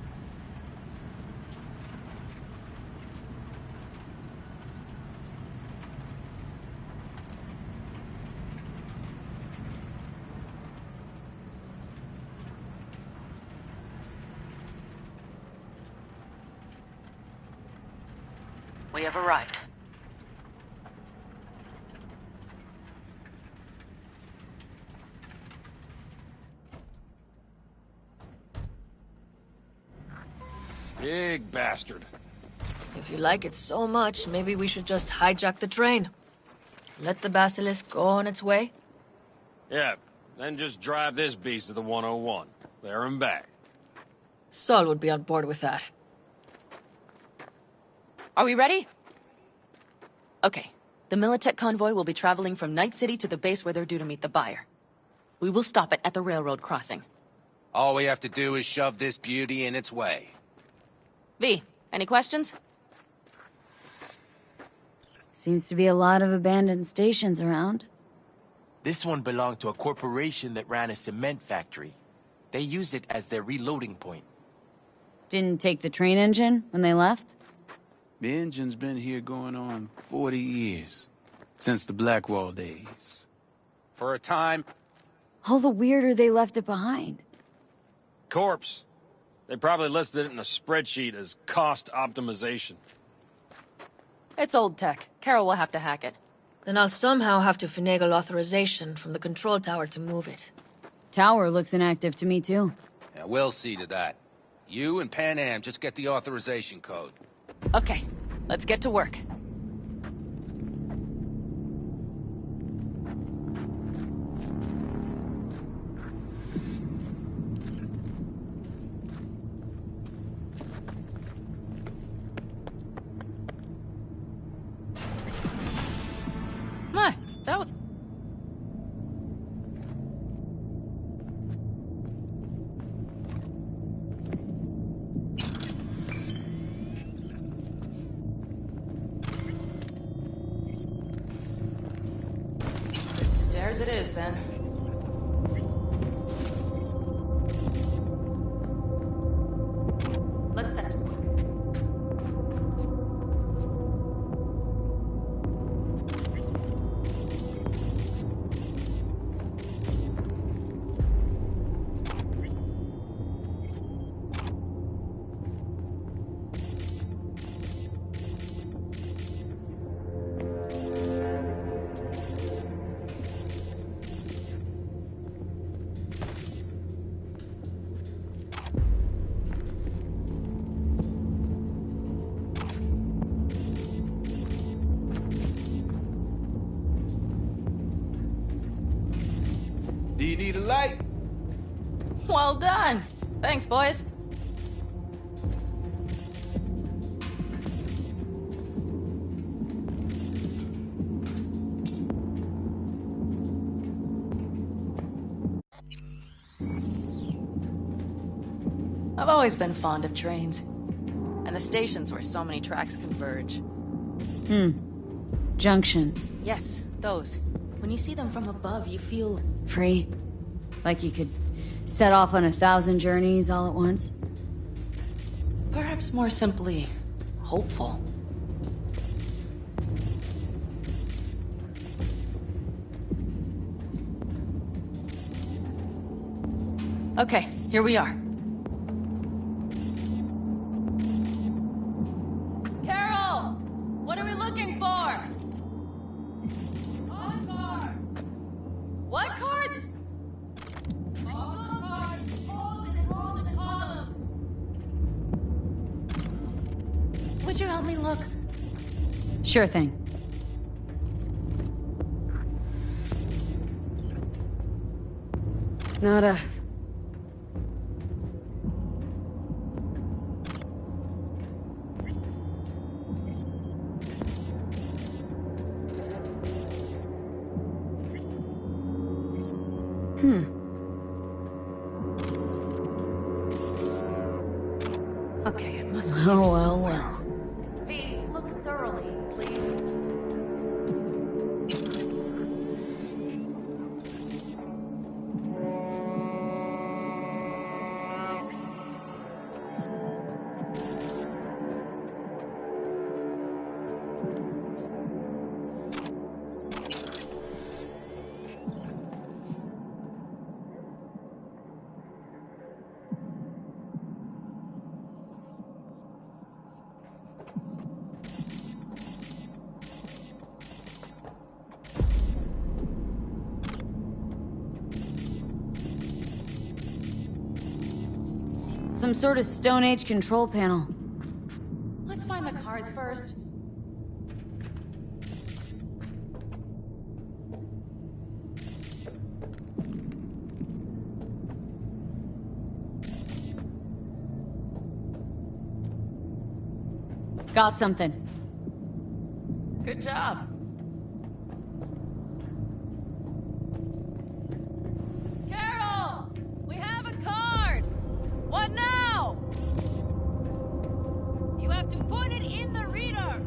We have arrived. Big bastard. If you like it so much, maybe we should just hijack the train. Let the basilisk go on its way. Yeah, then just drive this beast to the 101. There and back. Sol would be on board with that. Are we ready? Okay. The Militech convoy will be traveling from Night City to the base where they're due to meet the buyer. We will stop it at the railroad crossing. All we have to do is shove this beauty in its way. V, any questions? Seems to be a lot of abandoned stations around. This one belonged to a corporation that ran a cement factory. They used it as their reloading point. Didn't take the train engine when they left? The engine's been here going on 40 years. Since the Blackwall days. For a time... All the weirder they left it behind. Corpse. They probably listed it in a spreadsheet as cost optimization. It's old tech. Carol will have to hack it. Then I'll somehow have to finagle authorization from the control tower to move it. Tower looks inactive to me, too. Yeah, we'll see to that. You and Pan Am just get the authorization code. Okay, let's get to work. My, that was... Stairs it is, then. Let's set. Do you need a light? Well done. Thanks, boys. I've always been fond of trains. And the stations where so many tracks converge. Junctions. Yes, those. When you see them from above, you feel... Free. Like you could set off on 1,000 journeys all at once. Perhaps more simply, hopeful. Okay, here we are. Carol! What are we looking for? Cards! What cards? Would you help me look? Sure thing. Nada. Okay, it must be. Oh, well, well. V, look thoroughly, please. Some sort of Stone Age control panel. Let's find the cars first. Got something. Good job. Carol! We have a card! What now? You have to put it in the reader!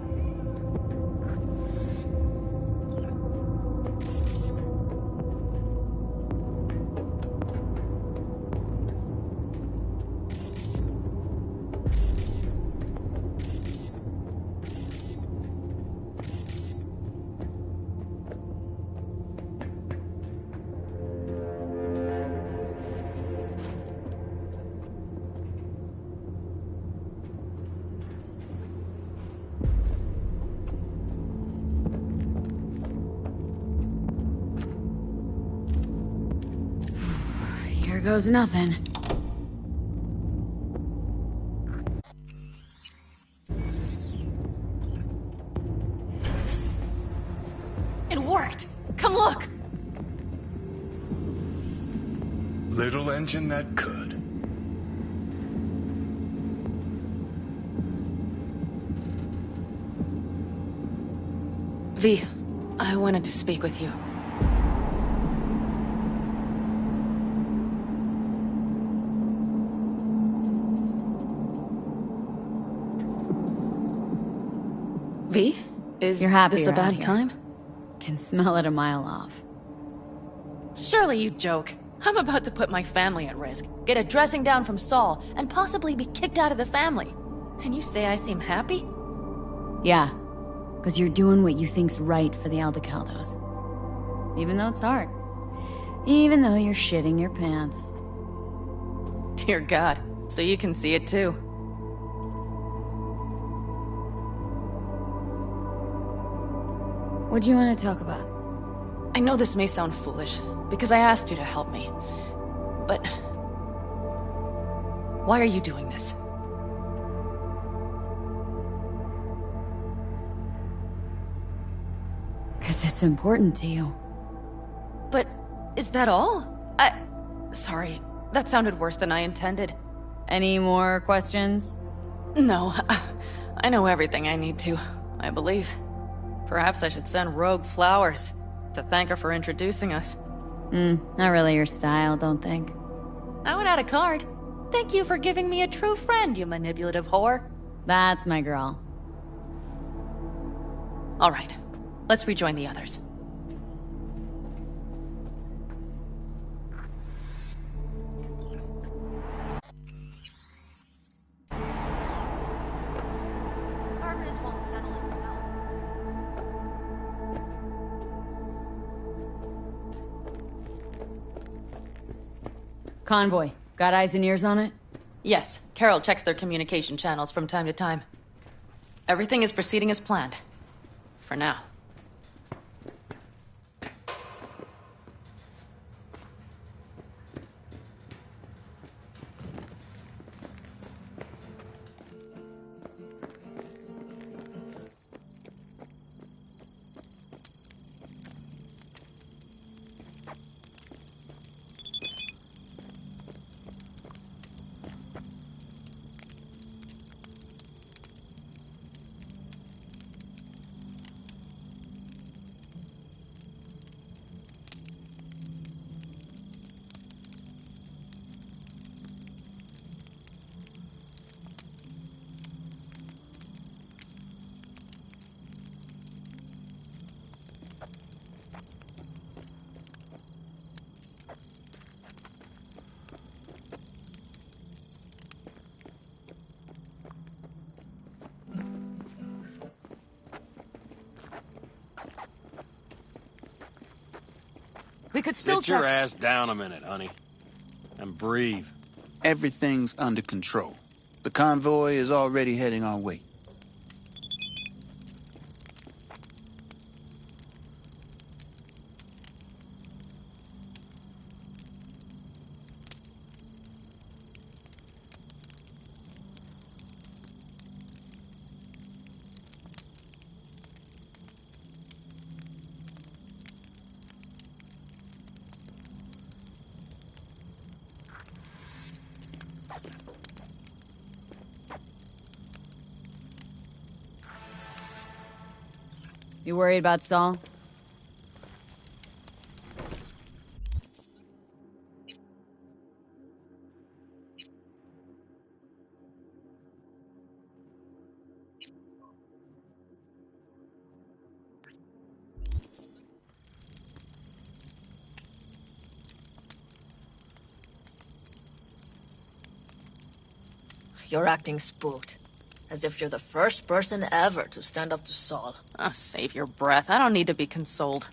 Here goes nothing. It worked! Come look! Little engine that could. V, I wanted to speak with you. V, is You're happy this you're a out bad here. time? Can smell it a mile off. Surely you joke. I'm about to put my family at risk, get a dressing down from Saul, and possibly be kicked out of the family. And you say I seem happy? Yeah, because you're doing what you think's right for the Aldecaldos. Even though it's hard. Even though you're shitting your pants. Dear God, so you can see it too. What do you want to talk about? I know this may sound foolish, because I asked you to help me. But... why are you doing this? Because it's important to you. But is that all? Sorry, that sounded worse than I intended. Any more questions? No, I know everything I need to, I believe. Perhaps I should send Rogue flowers to thank her for introducing us. Not really your style, don't think. I would add a card. Thank you for giving me a true friend, you manipulative whore. That's my girl. All right, let's rejoin the others. Convoy. Got eyes and ears on it? Yes, Carol checks their communication channels from time to time. Everything is proceeding as planned. For now. We could still Sit your ass down a minute, honey. And breathe. Everything's under control. The convoy is already heading our way. You worried about Saul? You're acting spooked. As if you're the first person ever to stand up to Saul. Oh, save your breath. I don't need to be consoled.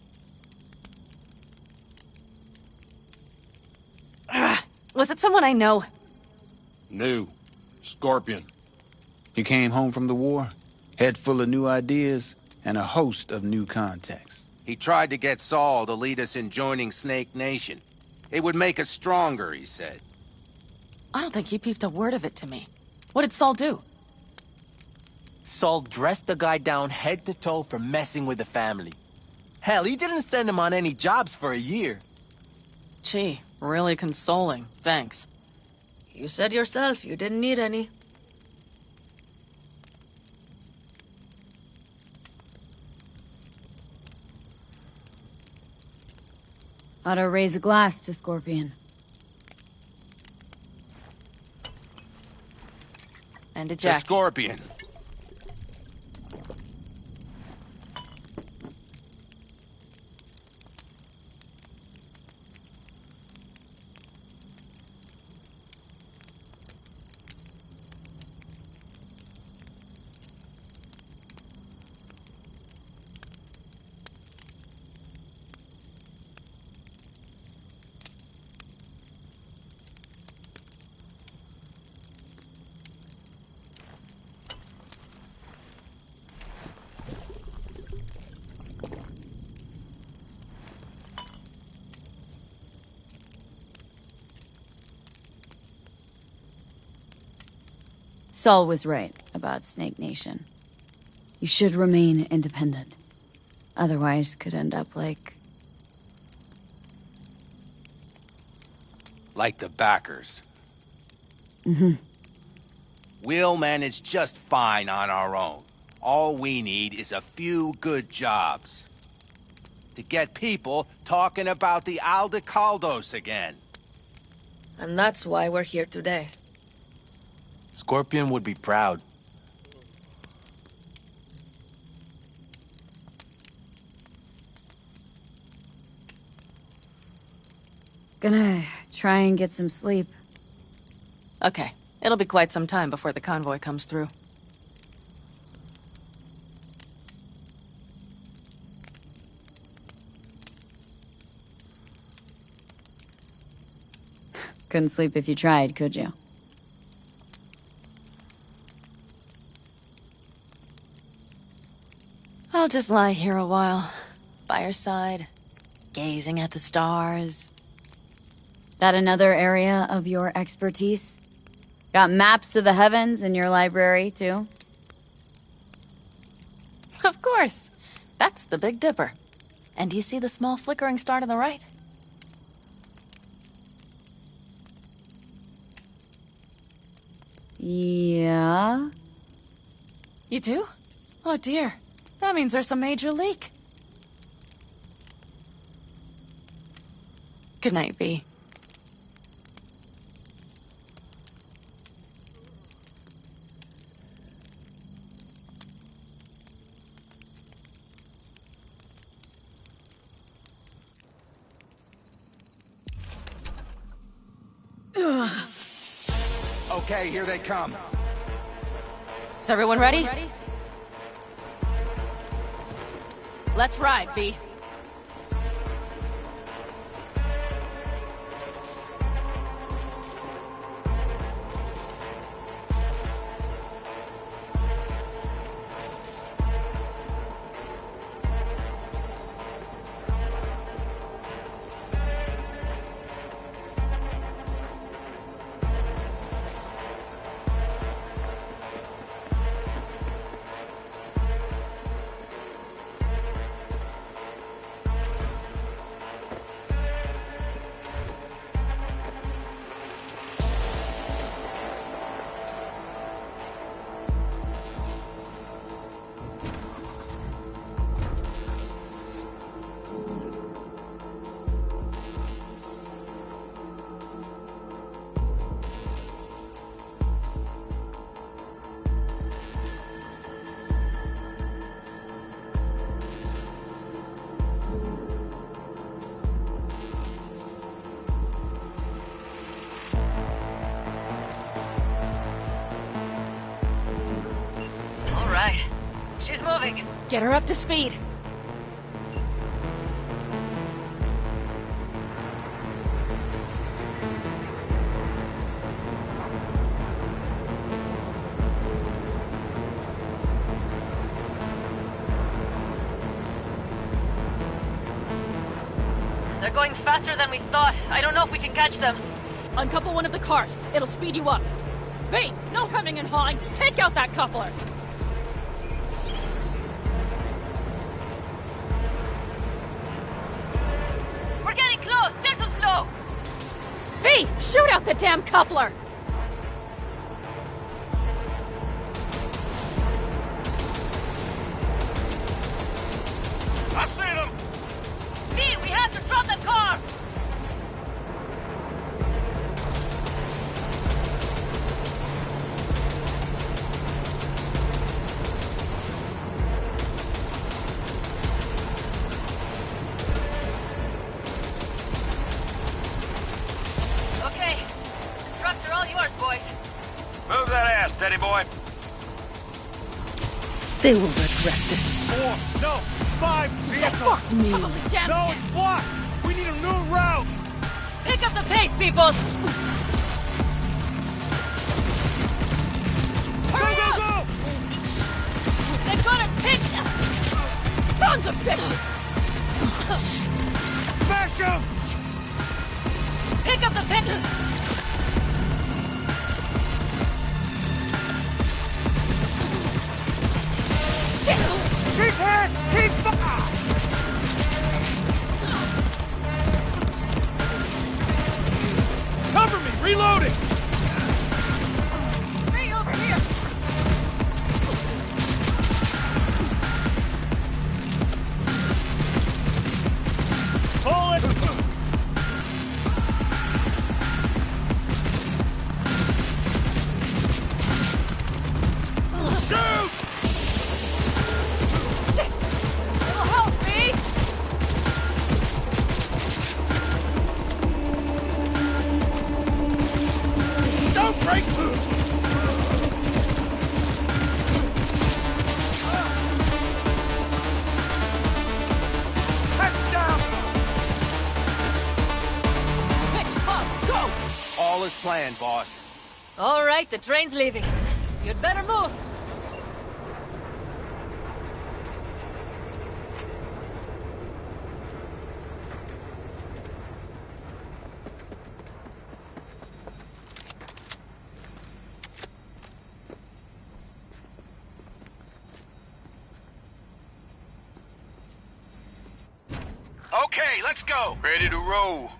Ugh. Was it someone I know? New. Scorpion. You came home from the war, head full of new ideas, and a host of new contacts. He tried to get Saul to lead us in joining Snake Nation. It would make us stronger, he said. I don't think he peeped a word of it to me. What did Saul do? Saul dressed the guy down head to toe for messing with the family. Hell, he didn't send him on any jobs for a year. Gee, really consoling. Thanks. You said yourself you didn't need any. Ought to raise a glass to Scorpion. And to The Jack. Scorpion. Saul was right about Snake Nation. You should remain independent. Otherwise, could end up like the backers. Mm-hmm. We'll manage just fine on our own. All we need is a few good jobs. To get people talking about the Aldecaldos again. And that's why we're here today. Scorpion would be proud. Gonna try and get some sleep. Okay. It'll be quite some time before the convoy comes through. Couldn't sleep if you tried, could you? I'll just lie here a while, by your side, gazing at the stars. That another area of your expertise? Got maps of the heavens in your library, too? Of course. That's the Big Dipper. And do you see the small flickering star to the right? Yeah? You do? Oh dear. That means there's a major leak. Good night, V. Okay, here they come. Is everyone ready? Let's ride, V. moving. Get her up to speed. They're going faster than we thought. I don't know if we can catch them. Uncouple one of the cars. It'll speed you up. V, no hemming and hawing. Take out that coupler. We're getting close. They're too slow. V, shoot out the damn coupler. I see them. V, we have to drop the car. Okay. The trucks are all yours, boys. Move that ass, Teddy boy. They will regret this. 4, no, 5 Shit, vehicles. fuck me. No, it's blocked. We need a new route. Pick up the pace, people. Go, go, go! They've got us picked. Sons of bitches! Smash them! Pick up the pace. Keep hit! Keep fire! Cover me! Reloading! Stay over here. Pull it! Shoot! It'll help me. Don't break through! Head down! Pitch, up, go. All is planned, boss. All right, the train's leaving. You'd better move. Okay, let's go. Ready to roll.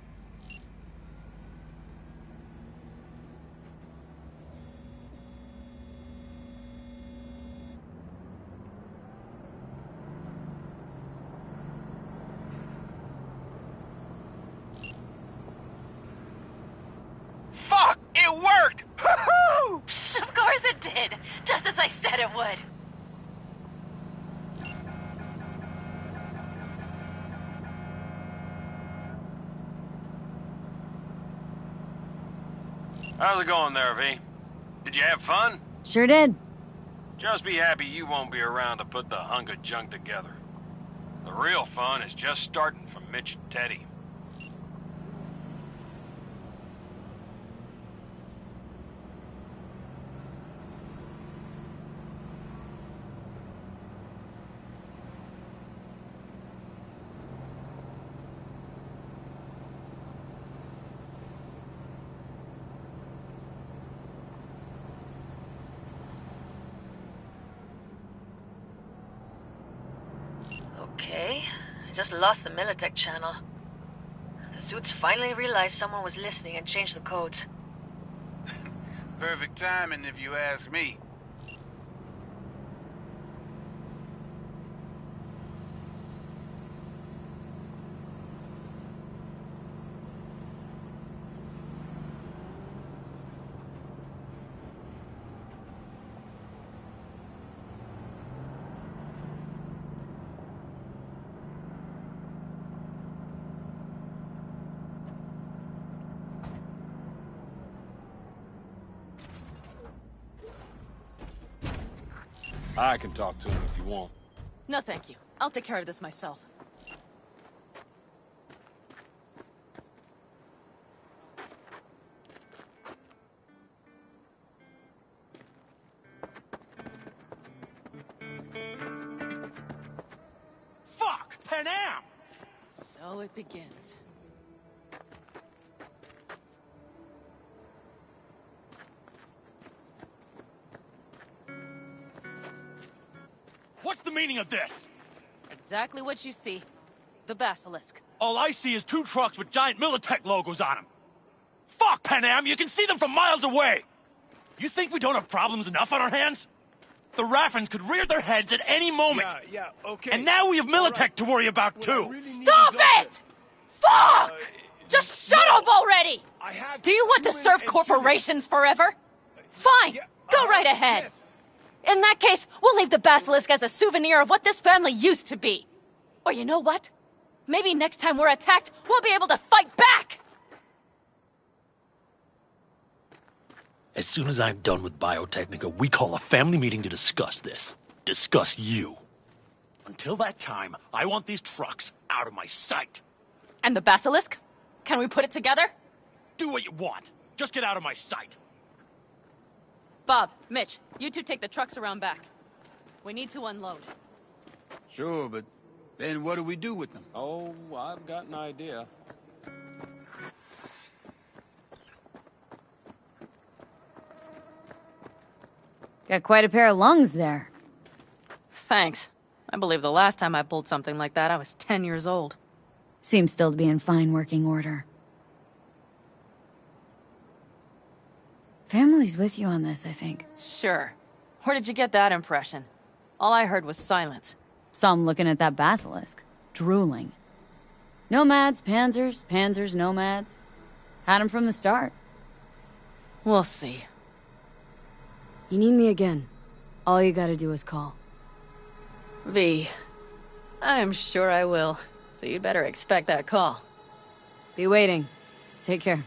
Fuck! It worked! Woohoo! Of course it did. Just as I said it would. How's it going there, V? Did you have fun? Sure did. Just be happy you won't be around to put the hunk of junk together. The real fun is just starting from Mitch and Teddy. Okay, I just lost the Militech channel. The suits finally realized someone was listening and changed the codes. Perfect timing, if you ask me. I can talk to him if you want. No, thank you. I'll take care of this myself. Fuck! Pan Am! So it begins. What's the meaning of this? Exactly what you see. The basilisk. All I see is 2 trucks with giant Militech logos on them. Fuck, Pan Am! You can see them from miles away! You think we don't have problems enough on our hands? The Raffens could rear their heads at any moment. Yeah, okay. And now we have Militech to worry about, too. Stop it! Fuck! Just shut up already! Do you want to serve corporations forever? Fine, go right ahead. Yes. In that case, we'll leave the basilisk as a souvenir of what this family used to be. Or you know what? Maybe next time we're attacked, we'll be able to fight back! As soon as I'm done with Biotechnica, we call a family meeting to discuss this. Discuss you. Until that time, I want these trucks out of my sight. And the basilisk? Can we put it together? Do what you want. Just get out of my sight. Bob, Mitch, you two take the trucks around back. We need to unload. Sure, but then what do we do with them? Oh, I've got an idea. Got quite a pair of lungs there. Thanks. I believe the last time I pulled something like that, I was 10 years old. Seems still to be in fine working order. Family's with you on this, I think. Sure. Where did you get that impression? All I heard was silence. Saw him looking at that basilisk. Drooling. Nomads, panzers, panzers, nomads. Had him from the start. We'll see. You need me again. All you gotta do is call. V. I'm sure I will. So you'd better expect that call. Be waiting. Take care.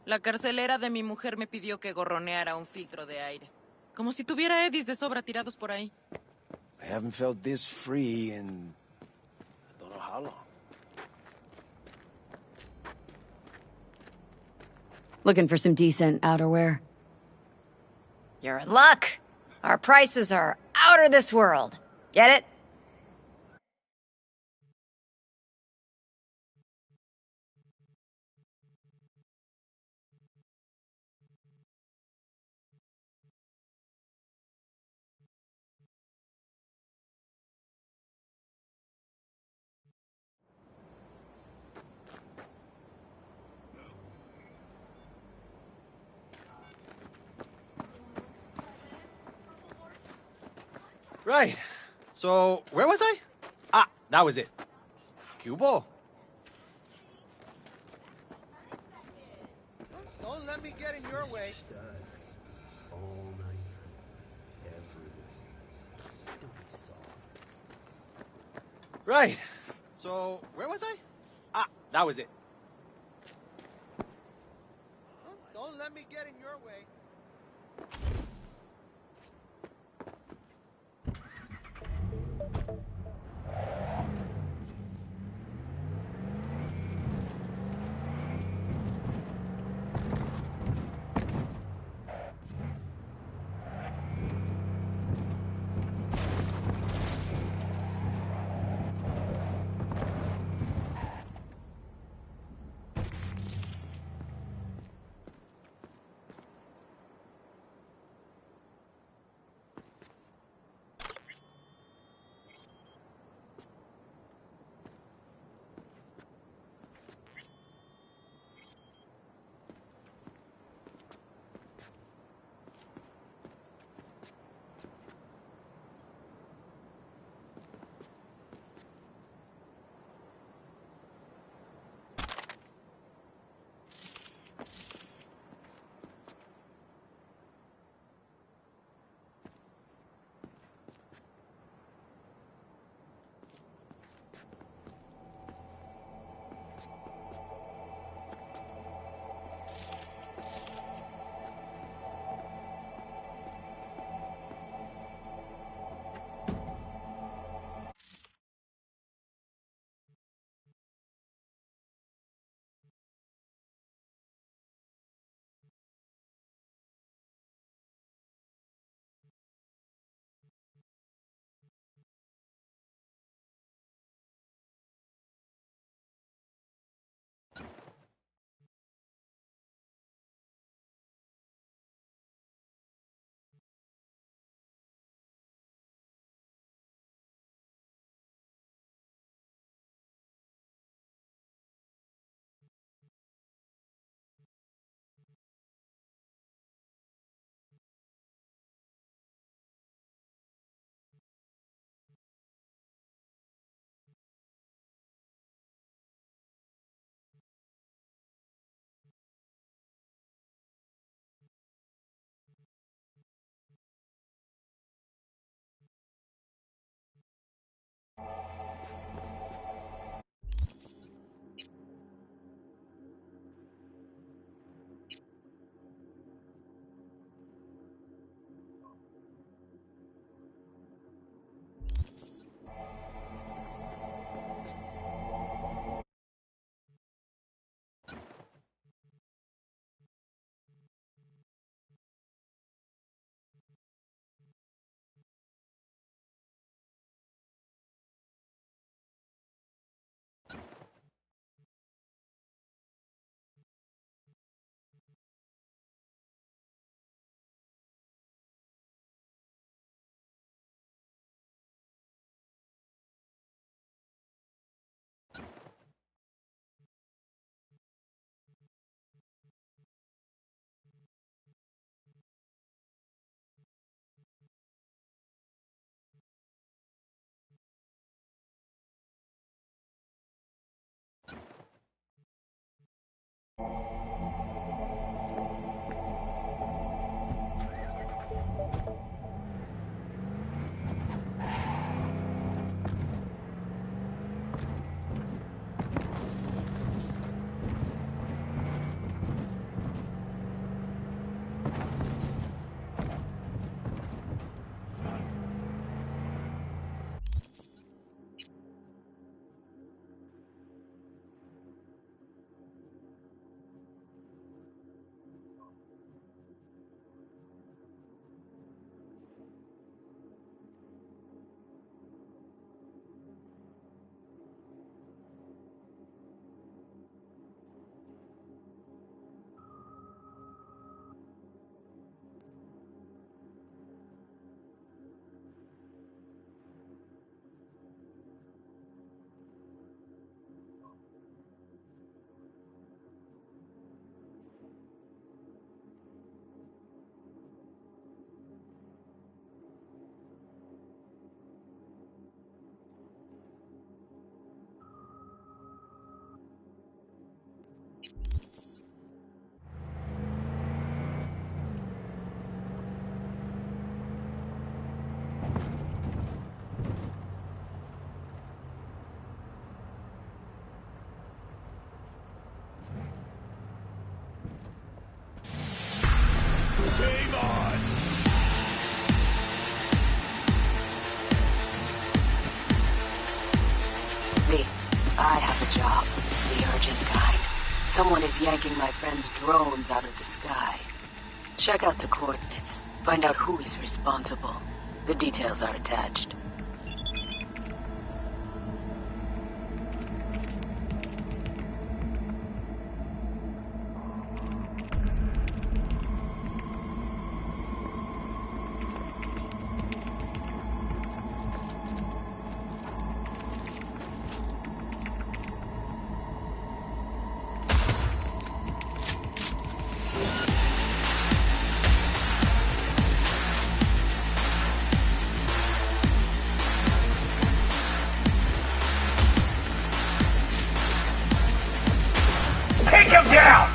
La carcelera de mi mujer me pidió que gorroneara un filtro de aire. Como si tuviera eddies de sobra tirados por ahí. I haven't felt this free in... I don't know how long. Looking for some decent outerwear. You're in luck. Our prices are out of this world. Get it? Right. So, where was I? Ah, that was it. Cubo. Don't let me get in your way. Right. So, where was I? Ah, that was it. Don't let me get in your way. Game on! Me, I have a job. The urgent kind. Someone is yanking my friend's drones out of the sky. Check out the coordinates. Find out who is responsible. The details are attached. Take him down!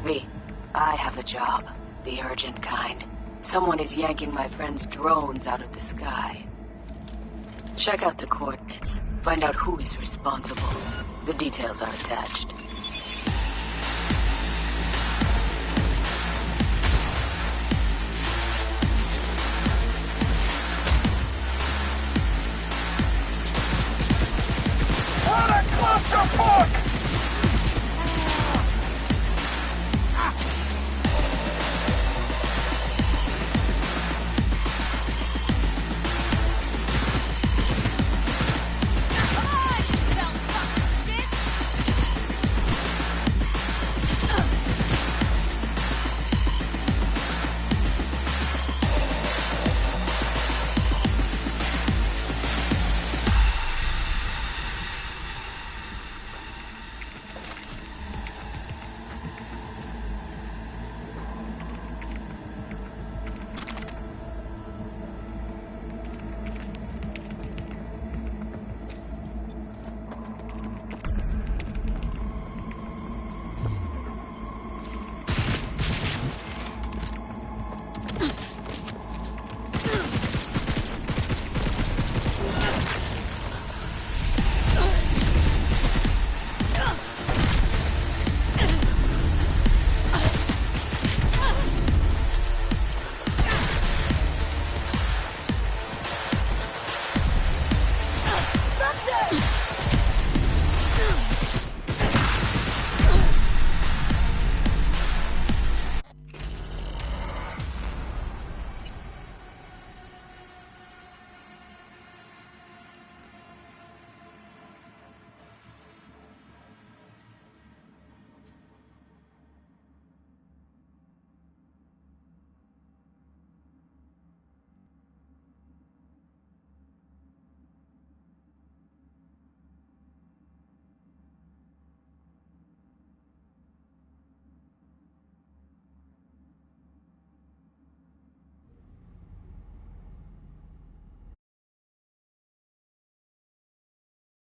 Me, I have a job. The urgent kind. Someone is yanking my friend's drones out of the sky. Check out the coordinates. Find out who is responsible. The details are attached.